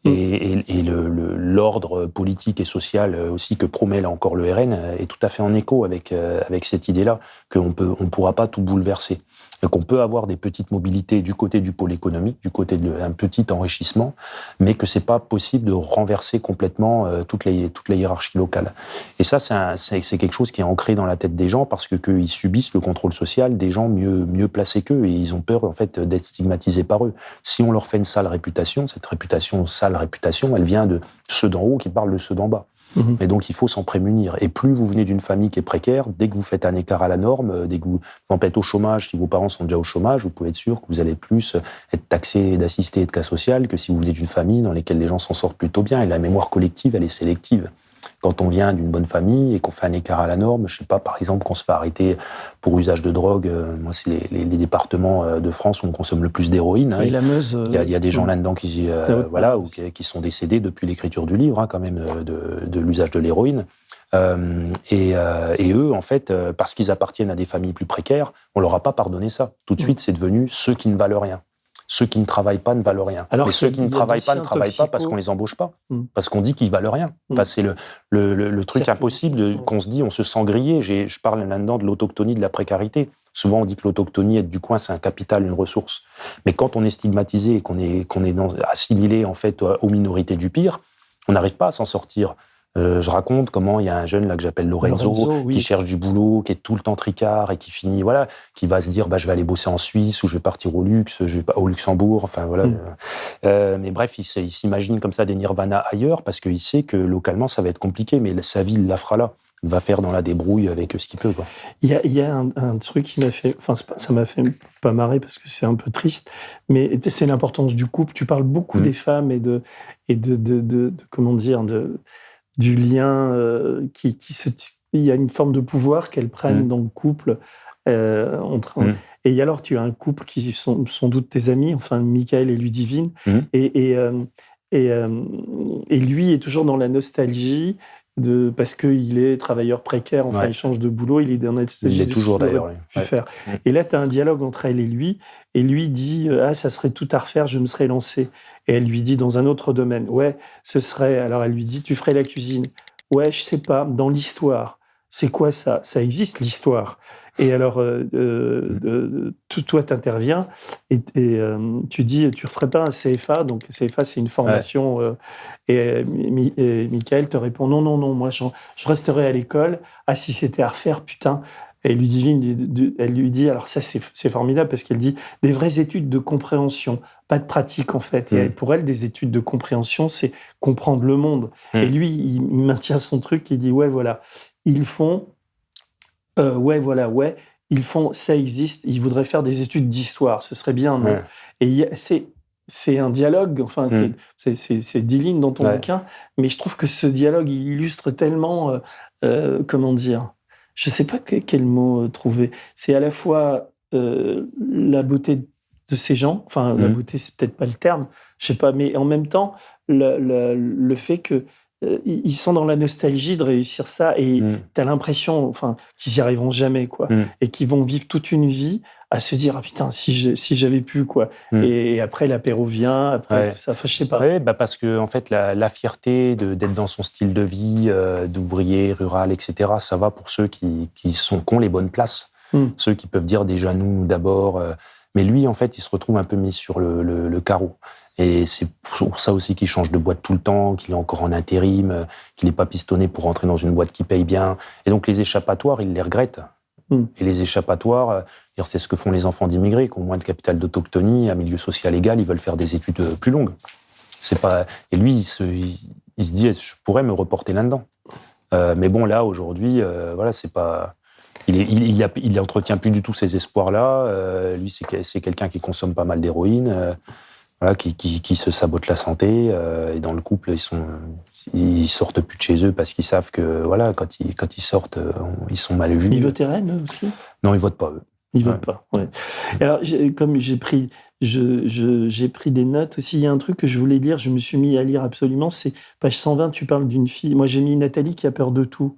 Et l'ordre politique et social aussi que promet là encore le RN est tout à fait en écho avec cette idée-là, qu'on pourra pas tout bouleverser. Donc on peut avoir des petites mobilités du côté du pôle économique, du côté d'un petit enrichissement, mais que c'est pas possible de renverser complètement toutes les hiérarchies locales. Et ça, c'est quelque chose qui est ancré dans la tête des gens parce qu'ils subissent le contrôle social des gens mieux placés qu'eux et ils ont peur en fait d'être stigmatisés par eux. Si on leur fait une sale réputation, cette sale réputation, elle vient de ceux d'en haut qui parlent de ceux d'en bas. Et donc, il faut s'en prémunir. Et plus vous venez d'une famille qui est précaire, dès que vous faites un écart à la norme, dès que vous êtes au chômage, si vos parents sont déjà au chômage, vous pouvez être sûr que vous allez plus être taxé d'assister et de cas social que si vous venez d'une famille dans laquelle les gens s'en sortent plutôt bien. Et la mémoire collective, elle est sélective. Quand on vient d'une bonne famille et qu'on fait un écart à la norme, je sais pas, par exemple, qu'on se fait arrêter pour usage de drogue, moi, c'est les départements de France où on consomme le plus d'héroïne. Hein. Et la Meuse. Il y a des gens là-dedans qui sont décédés depuis l'écriture du livre, hein, quand même, de l'usage de l'héroïne. Et eux, en fait, parce qu'ils appartiennent à des familles plus précaires, on leur a pas pardonné ça. Tout de suite, c'est devenu ceux qui ne valent rien. Ceux qui ne travaillent pas ne valent rien. Alors, mais ceux qui ne travaillent pas parce qu'on les embauche pas. Parce qu'on dit qu'ils valent rien. Enfin, c'est le truc impossible qu'on se dit, on se sent grillé. Je parle là-dedans de l'autochtonie, de la précarité. Souvent, on dit que l'autochtonie, être du coin, c'est un capital, une ressource. Mais quand on est stigmatisé et qu'on est assimilé, en fait, aux minorités du pire, on n'arrive pas à s'en sortir. Je raconte comment il y a un jeune là que j'appelle Lorenzo qui cherche du boulot, qui est tout le temps tricard et qui finit, qui va se dire je vais aller bosser en Suisse ou je vais partir au Luxembourg, enfin voilà. Mais bref, il s'imagine comme ça des nirvana ailleurs parce qu'il sait que localement ça va être compliqué, mais sa vie il la fera là. Il va faire dans la débrouille avec ce qu'il peut, quoi. Il y a un truc qui m'a fait, ça m'a fait pas marrer parce que c'est un peu triste, mais c'est l'importance du couple. Tu parles beaucoup des femmes et de comment dire, du lien il y a une forme de pouvoir qu'elles prennent dans le couple. Et alors, tu as un couple qui sont sans doute tes amis, enfin, Michael et Ludivine, et lui est toujours dans la nostalgie parce qu'il est travailleur précaire, enfin, il change de boulot, il est dans la nostalgie. Il est toujours d'ailleurs. Faire. Et là, tu as un dialogue entre elle et lui dit ça serait tout à refaire, je me serais lancé. Et elle lui dit dans un autre domaine, ce serait. Alors elle lui dit, tu ferais la cuisine. Ouais, je sais pas, dans l'histoire. C'est quoi ça ? Ça existe, l'histoire. Et alors, toi, t'interviens et tu dis, tu ne ferais pas un CFA. Donc, CFA, c'est une formation. Et Michael te répond, non, moi, je resterai à l'école. Ah, si c'était à refaire, putain. Et Ludivine, elle lui dit, alors ça, c'est formidable, parce qu'elle dit, des vraies études de compréhension, pas de pratique, en fait. Et pour elle, des études de compréhension, c'est comprendre le monde. Et lui, il maintient son truc, il dit, ils font... ils font, ça existe, ils voudraient faire des études d'histoire, ce serait bien, non ? Et c'est un dialogue, enfin, c'est 10 lignes dans ton bouquin, mais je trouve que ce dialogue, il illustre tellement, comment dire, je ne sais pas quel mot trouver, c'est à la fois la beauté de ces gens, enfin, la beauté, c'est peut-être pas le terme, je ne sais pas, mais en même temps, le fait que ils sont dans la nostalgie de réussir ça et t'as l'impression qu'ils n'y arriveront jamais, quoi. Et qu'ils vont vivre toute une vie à se dire, ah putain, si j'avais pu, quoi. Et après, l'apéro vient, après tout ça, enfin, je sais pas. Oui, parce que, en fait, la fierté d'être dans son style de vie, d'ouvrier, rural, etc., ça va pour ceux qui ont les bonnes places. Ceux qui peuvent dire déjà nous d'abord. Mais lui, en fait, il se retrouve un peu mis sur le carreau. Et c'est pour ça aussi qu'il change de boîte tout le temps, qu'il est encore en intérim, qu'il n'est pas pistonné pour rentrer dans une boîte qui paye bien. Et donc les échappatoires, il les regrette. Et les échappatoires, c'est ce que font les enfants d'immigrés qui ont moins de capital d'autochtonie, un milieu social égal, ils veulent faire des études plus longues. C'est pas... Et lui, il se dit, je pourrais me reporter là-dedans. Mais bon, là, aujourd'hui, voilà, c'est pas... Il entretient plus du tout ces espoirs-là. Lui, c'est quelqu'un qui consomme pas mal d'héroïne, voilà, qui se sabote la santé. Et dans le couple, ils sortent plus de chez eux parce qu'ils savent que, voilà, quand ils sortent, ils sont mal vus. Ils votaient Rennes, eux aussi? Non, ils votent pas, eux. Ils votent pas, ouais. Alors, comme j'ai pris des notes aussi, il y a un truc que je voulais lire, je me suis mis à lire absolument, c'est page 120, tu parles d'une fille. Moi, j'ai mis Nathalie qui a peur de tout.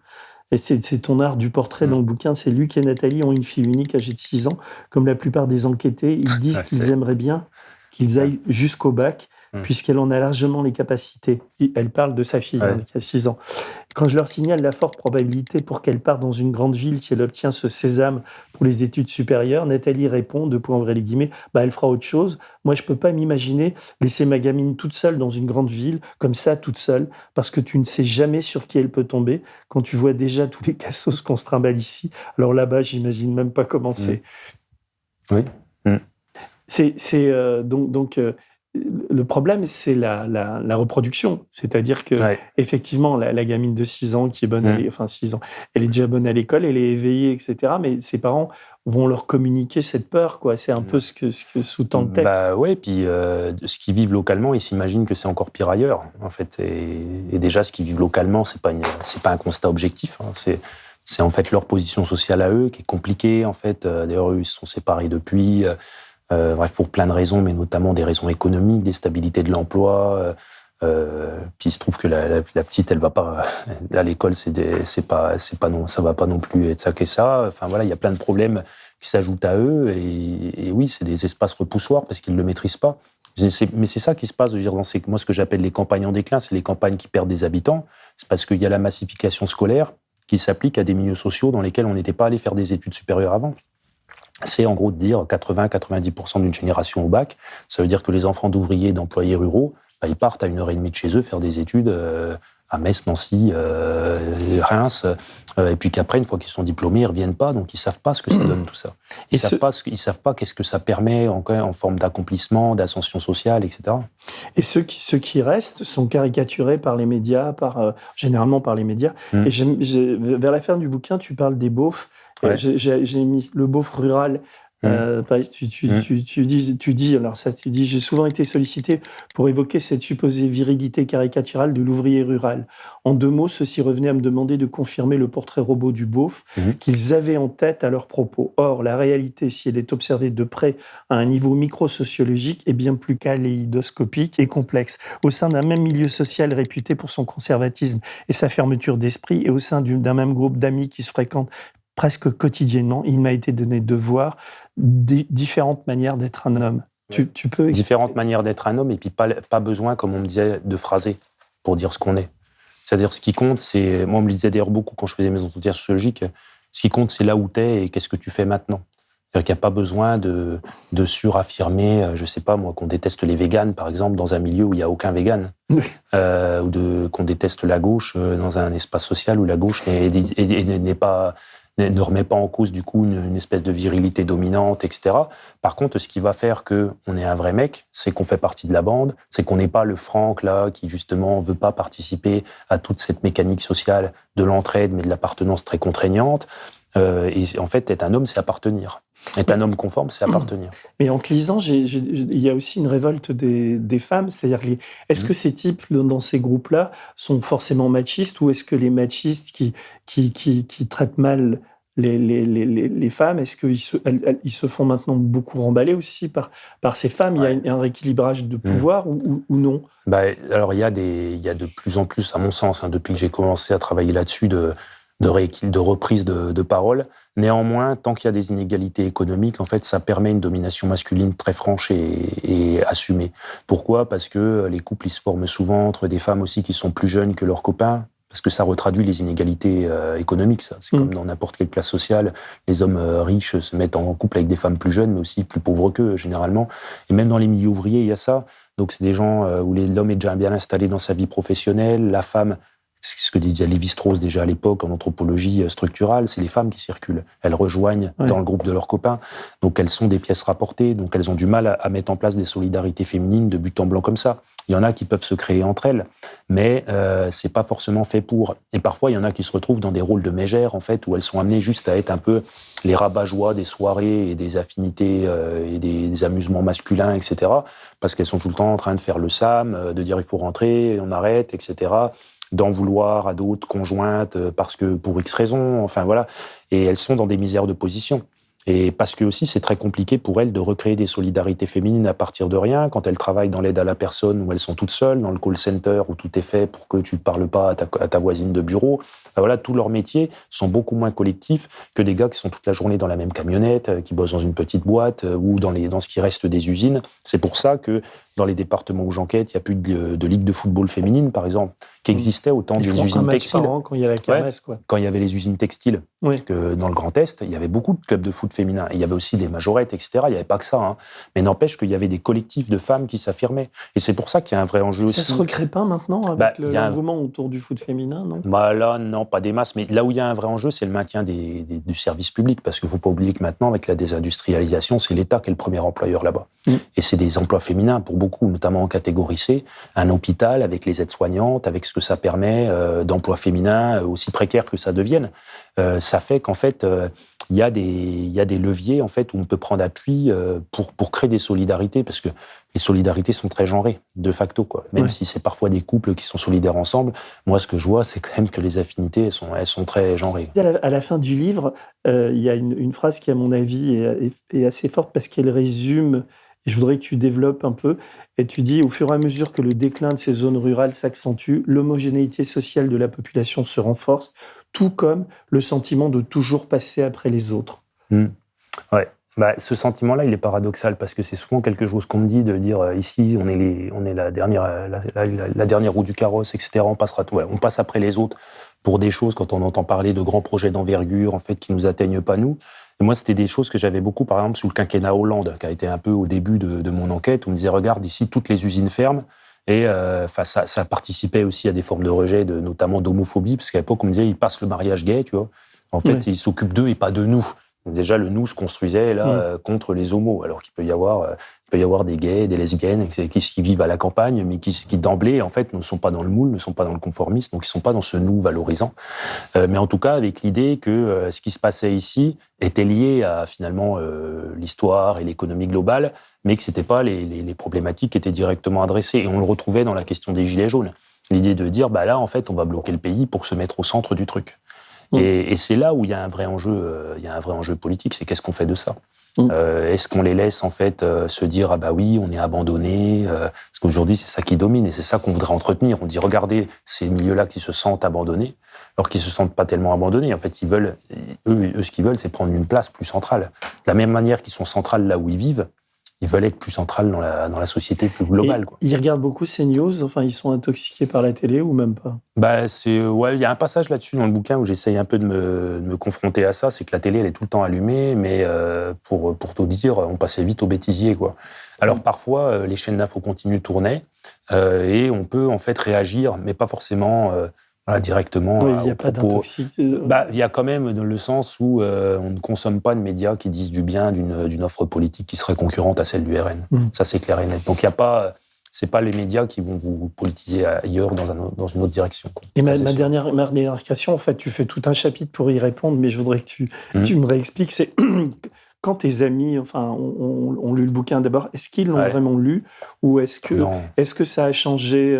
Et c'est ton art du portrait dans le bouquin. C'est Luc et Nathalie ont une fille unique âgée de 6 ans. Comme la plupart des enquêtés, ils disent qu'ils aimeraient bien qu'ils aillent jusqu'au bac, puisqu'elle en a largement les capacités. Elle parle de sa fille, qui a 6 ans. Quand je leur signale la forte probabilité pour qu'elle parte dans une grande ville si elle obtient ce sésame pour les études supérieures, Nathalie répond, ouvrez les guillemets, elle fera autre chose. Moi, je peux pas m'imaginer laisser ma gamine toute seule dans une grande ville, comme ça, toute seule, parce que tu ne sais jamais sur qui elle peut tomber. Quand tu vois déjà tous les cassos qu'on se trimballe ici, alors là-bas, j'imagine même pas comment c'est. Oui. Le problème, c'est la reproduction. C'est-à-dire que, effectivement, la gamine de 6 ans qui est bonne, 6 ans, elle est déjà bonne à l'école, elle est éveillée, etc. Mais ses parents vont leur communiquer cette peur, quoi. C'est un peu ce que sous-tend le texte. Puis ce qu'ils vivent localement, ils s'imaginent que c'est encore pire ailleurs, en fait. Et déjà, ce qu'ils vivent localement, c'est pas un constat objectif. Hein. C'est en fait leur position sociale à eux qui est compliquée, en fait. D'ailleurs, eux, ils se sont séparés depuis. Bref, pour plein de raisons, mais notamment des raisons économiques, des stabilités de l'emploi. Puis il se trouve que la petite, elle va pas à l'école, ça va pas non plus être ça que ça. Enfin voilà, il y a plein de problèmes qui s'ajoutent à eux. Et oui, c'est des espaces repoussoirs parce qu'ils le maîtrisent pas. Mais c'est ça qui se passe, je veux dire, moi ce que j'appelle les campagnes en déclin, c'est les campagnes qui perdent des habitants. C'est parce qu'il y a la massification scolaire qui s'applique à des milieux sociaux dans lesquels on n'était pas allé faire des études supérieures avant. C'est en gros de dire 80-90% d'une génération au bac. Ça veut dire que les enfants d'ouvriers, d'employés ruraux, ils partent à 1h30 de chez eux faire des études à Metz, Nancy, Reims, et puis qu'après, une fois qu'ils sont diplômés, ils ne reviennent pas, donc ils ne savent pas ce que ça donne tout ça. Ils ne savent pas qu'est-ce que ça permet en forme d'accomplissement, d'ascension sociale, etc. Et ceux qui restent sont caricaturés par les médias, généralement par les médias. Et vers la fin du bouquin, tu parles des beaufs. Ouais. J'ai mis le beauf rural. Tu dis, j'ai souvent été sollicité pour évoquer cette supposée virilité caricaturale de l'ouvrier rural. En 2 mots, ceci revenait à me demander de confirmer le portrait robot du beauf qu'ils avaient en tête à leurs propos. Or, la réalité, si elle est observée de près à un niveau microsociologique, est bien plus kaléidoscopique et complexe. Au sein d'un même milieu social réputé pour son conservatisme et sa fermeture d'esprit, et au sein d'un même groupe d'amis qui se fréquentent presque quotidiennement, il m'a été donné de voir différentes manières d'être un homme. Tu peux expliquer? Différentes manières d'être un homme, et puis pas besoin, comme on me disait, de phraser pour dire ce qu'on est. C'est-à-dire, ce qui compte, c'est... Moi, on me le disait d'ailleurs beaucoup quand je faisais mes entretiens sociologiques, ce qui compte, c'est là où t'es et qu'est-ce que tu fais maintenant. C'est-à-dire qu'il n'y a pas besoin de suraffirmer, je sais pas, moi, qu'on déteste les véganes, par exemple, dans un milieu où il n'y a aucun végane. Ou qu'on déteste la gauche dans un espace social où la gauche ne remet pas en cause, du coup, une espèce de virilité dominante, etc. Par contre, ce qui va faire qu'on est un vrai mec, c'est qu'on fait partie de la bande, c'est qu'on n'est pas le Franck, là, qui, justement, veut pas participer à toute cette mécanique sociale de l'entraide, mais de l'appartenance très contraignante. Et en fait, être un homme, c'est appartenir. Être un homme conforme, c'est appartenir. Mais en te lisant, il y a aussi une révolte des femmes. C'est-à-dire, est-ce que ces types, dans ces groupes-là, sont forcément machistes, ou est-ce que les machistes qui traitent mal les femmes, est-ce qu'ils se font maintenant beaucoup remballer aussi par ces femmes? Il y a un rééquilibrage de pouvoir ou non? Alors, il y a de plus en plus, à mon sens, depuis que j'ai commencé à travailler là-dessus, de reprise de parole. Néanmoins, tant qu'il y a des inégalités économiques, en fait, ça permet une domination masculine très franche et assumée. Pourquoi? Parce que les couples, ils se forment souvent entre des femmes aussi qui sont plus jeunes que leurs copains, parce que ça retraduit les inégalités économiques, ça. C'est comme dans n'importe quelle classe sociale. Les hommes riches se mettent en couple avec des femmes plus jeunes, mais aussi plus pauvres qu'eux, généralement. Et même dans les milieux ouvriers, il y a ça. Donc, c'est des gens où l'homme est déjà bien installé dans sa vie professionnelle, la femme... C'est ce que disait Lévi-Strauss déjà à l'époque en anthropologie structurale, c'est les femmes qui circulent. Elles rejoignent dans le groupe de leurs copains, donc elles sont des pièces rapportées, donc elles ont du mal à mettre en place des solidarités féminines de but en blanc comme ça. Il y en a qui peuvent se créer entre elles, mais c'est pas forcément fait pour. Et parfois, il y en a qui se retrouvent dans des rôles de mégères, en fait, où elles sont amenées juste à être un peu les rabat-joie des soirées et des affinités et des amusements masculins, etc. Parce qu'elles sont tout le temps en train de faire le SAM, de dire il faut rentrer, on arrête, etc. D'en vouloir à d'autres conjointes parce que pour X raisons, enfin voilà. Et elles sont dans des misères de position. Et parce que aussi, c'est très compliqué pour elles de recréer des solidarités féminines à partir de rien, quand elles travaillent dans l'aide à la personne où elles sont toutes seules, dans le call center où tout est fait pour que tu ne parles pas à ta voisine de bureau. Ben voilà, tous leurs métiers sont beaucoup moins collectifs que des gars qui sont toute la journée dans la même camionnette, qui bossent dans une petite boîte ou dans ce qui reste des usines. C'est pour ça que dans les départements où j'enquête, il n'y a plus de ligue de football féminine, par exemple, qui existait au temps des usines textiles. Quand il y a la kermesse, quoi. Quand il y avait les usines textiles. Oui. Parce que dans le Grand Est, il y avait beaucoup de clubs de foot féminin. Et il y avait aussi des majorettes, etc. Il n'y avait pas que ça. Hein. Mais n'empêche qu'il y avait des collectifs de femmes qui s'affirmaient. Et c'est pour ça qu'il y a un vrai enjeu aussi. Ça se recrée pas maintenant avec l'engouement autour du foot féminin, non ? Là, non, pas des masses. Mais là où il y a un vrai enjeu, c'est le maintien du service public. Parce qu'il ne faut pas oublier que maintenant, avec la désindustrialisation, c'est l'État qui est le premier employeur là-bas. Et c'est des emplois féminins pour beaucoup, notamment en catégorie C. Un hôpital avec les aides-soignantes, avec ce que ça permet d'emplois féminins aussi précaires que ça devienne. Ça fait qu'en fait, il y a des leviers en fait, où on peut prendre appui pour créer des solidarités, parce que les solidarités sont très genrées, de facto, quoi. Même si c'est parfois des couples qui sont solidaires ensemble, moi, ce que je vois, c'est quand même que les affinités, elles sont très genrées. À la fin du livre, il y a une phrase qui, à mon avis, est assez forte, parce qu'elle résume, et je voudrais que tu développes un peu, et tu dis, au fur et à mesure que le déclin de ces zones rurales s'accentue, l'homogénéité sociale de la population se renforce, tout comme le sentiment de toujours passer après les autres. Ouais. Ce sentiment-là, il est paradoxal, parce que c'est souvent quelque chose qu'on me dit, de dire ici, on est la dernière roue du carrosse, etc. On passe après les autres pour des choses, quand on entend parler de grands projets d'envergure, en fait, qui nous atteignent pas nous. Et moi, c'était des choses que j'avais beaucoup, par exemple, sous le quinquennat Hollande, qui a été un peu au début de mon enquête, où on me disait, regarde, ici, toutes les usines ferment. Et ça participait aussi à des formes de rejet, notamment d'homophobie, parce qu'à l'époque, on me disait, ils passent le mariage gay, tu vois. En fait, ils s'occupent d'eux et pas de nous. Donc déjà, le nous se construisait là contre les homos, alors qu'il peut y avoir des gays, des lesbiennes qui vivent à la campagne, mais qui d'emblée, en fait, ne sont pas dans le moule, ne sont pas dans le conformisme, donc ils ne sont pas dans ce nous valorisant. Mais en tout cas, avec l'idée que ce qui se passait ici était lié à, finalement, l'histoire et l'économie globale, mais que ce n'étaient pas les problématiques qui étaient directement adressées. Et on le retrouvait dans la question des gilets jaunes. L'idée de dire, là, en fait, on va bloquer le pays pour se mettre au centre du truc. Et c'est là où il y a un vrai enjeu politique, c'est qu'est-ce qu'on fait de ça ? Est-ce qu'on les laisse en fait se dire oui, on est abandonnés, parce qu'aujourd'hui c'est ça qui domine et c'est ça qu'on voudrait entretenir. On dit regardez ces milieux-là qui se sentent abandonnés, alors qu'ils se sentent pas tellement abandonnés. En fait, eux ce qu'ils veulent, c'est prendre une place plus centrale. De la même manière qu'ils sont centrales là où ils vivent, ils veulent être plus centrales dans la société plus globale. Quoi. Ils regardent beaucoup ces news, enfin ils sont intoxiqués par la télé ou même pas ? Il y a un passage là-dessus dans le bouquin où j'essaye un peu de me confronter à ça, c'est que la télé elle est tout le temps allumée, mais pour tout dire, on passait vite au bêtisier, quoi. Alors parfois les chaînes d'infos continues tournaient et on peut en fait réagir, mais pas forcément directement. Il n'y a pas d'intoxique. Il y a quand même dans le sens où on ne consomme pas de médias qui disent du bien d'une offre politique qui serait concurrente à celle du RN. Ça, c'est clair et net. Donc, c'est pas les médias qui vont vous politiser ailleurs dans une autre direction. Quoi. Et ma dernière question, en fait, tu fais tout un chapitre pour y répondre, mais je voudrais que tu me réexpliques. C'est quand tes amis ont lu le bouquin d'abord, est-ce qu'ils l'ont vraiment lu ou est-ce que ça a changé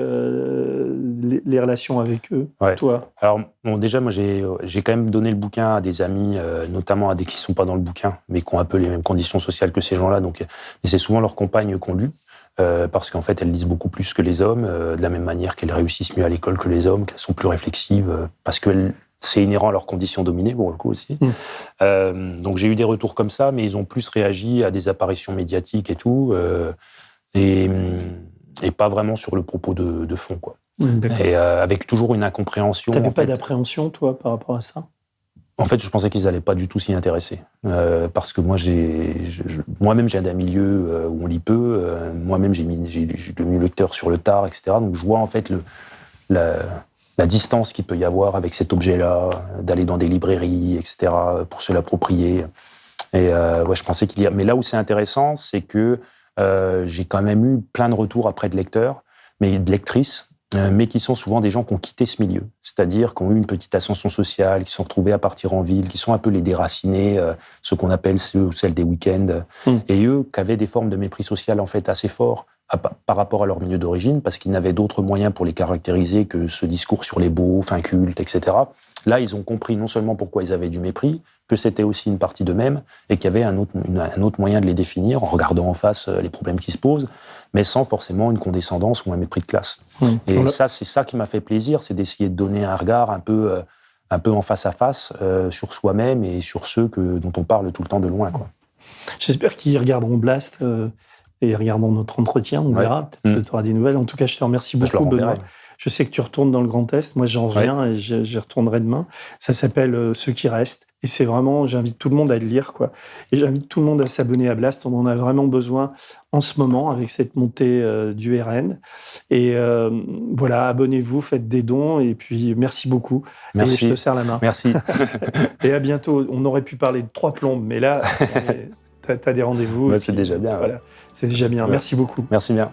les relations avec eux, toi ? Alors, déjà, moi, j'ai quand même donné le bouquin à des amis, notamment à des qui ne sont pas dans le bouquin, mais qui ont un peu les mêmes conditions sociales que ces gens-là. Donc, et c'est souvent leurs compagnes qui ont lu, parce qu'en fait, elles lisent beaucoup plus que les hommes, de la même manière qu'elles réussissent mieux à l'école que les hommes, qu'elles sont plus réflexives, parce que c'est inhérent à leurs conditions dominées, pour le coup aussi. Donc j'ai eu des retours comme ça, mais ils ont plus réagi à des apparitions médiatiques et tout, et pas vraiment sur le propos de fond, quoi. Et avec toujours une incompréhension. T'avais pas d'appréhension, toi, par rapport à ça ? En fait, je pensais qu'ils n'allaient pas du tout s'y intéresser. Parce que moi, moi-même, j'ai un milieu où on lit peu. Moi-même, j'ai devenu lecteur sur le tard, etc. Donc je vois en fait la distance qu'il peut y avoir avec cet objet-là, d'aller dans des librairies, etc., pour se l'approprier. Et je pensais qu'il y a... Mais là où c'est intéressant, c'est que j'ai quand même eu plein de retours après de lecteurs, de lectrices, mais qui sont souvent des gens qui ont quitté ce milieu, c'est-à-dire qui ont eu une petite ascension sociale, qui sont retrouvés à partir en ville, qui sont un peu les déracinés, ceux qu'on appelle ceux ou celles des week-ends, et eux qui avaient des formes de mépris social en fait assez forts par rapport à leur milieu d'origine, parce qu'ils n'avaient d'autres moyens pour les caractériser que ce discours sur les beaux, fins cultes, etc. Là, ils ont compris non seulement pourquoi ils avaient du mépris, que c'était aussi une partie d'eux-mêmes, et qu'il y avait un autre moyen de les définir, en regardant en face les problèmes qui se posent, mais sans forcément une condescendance ou un mépris de classe. Et ça, c'est ça qui m'a fait plaisir, c'est d'essayer de donner un regard un peu en face à face sur soi-même et sur ceux dont on parle tout le temps de loin, quoi. J'espère qu'ils regarderont Blast et regarderont notre entretien, on verra. Peut-être que tu auras des nouvelles. En tout cas, je te remercie beaucoup, Benoît. Je sais que tu retournes dans le Grand Est. Moi, j'en reviens et j'y retournerai demain. Ça s'appelle Ceux qui restent. Et c'est vraiment, j'invite tout le monde à le lire, quoi. Et j'invite tout le monde à s'abonner à Blast. On en a vraiment besoin en ce moment avec cette montée du RN. Et voilà, abonnez-vous, faites des dons. Et puis, merci beaucoup. Merci. Et je te serre la main. Merci. Et à bientôt. On aurait pu parler de 3 plombes, mais là, t'as des rendez-vous. C'est déjà bien. Voilà, c'est déjà bien. Ouais. Merci beaucoup. Merci bien.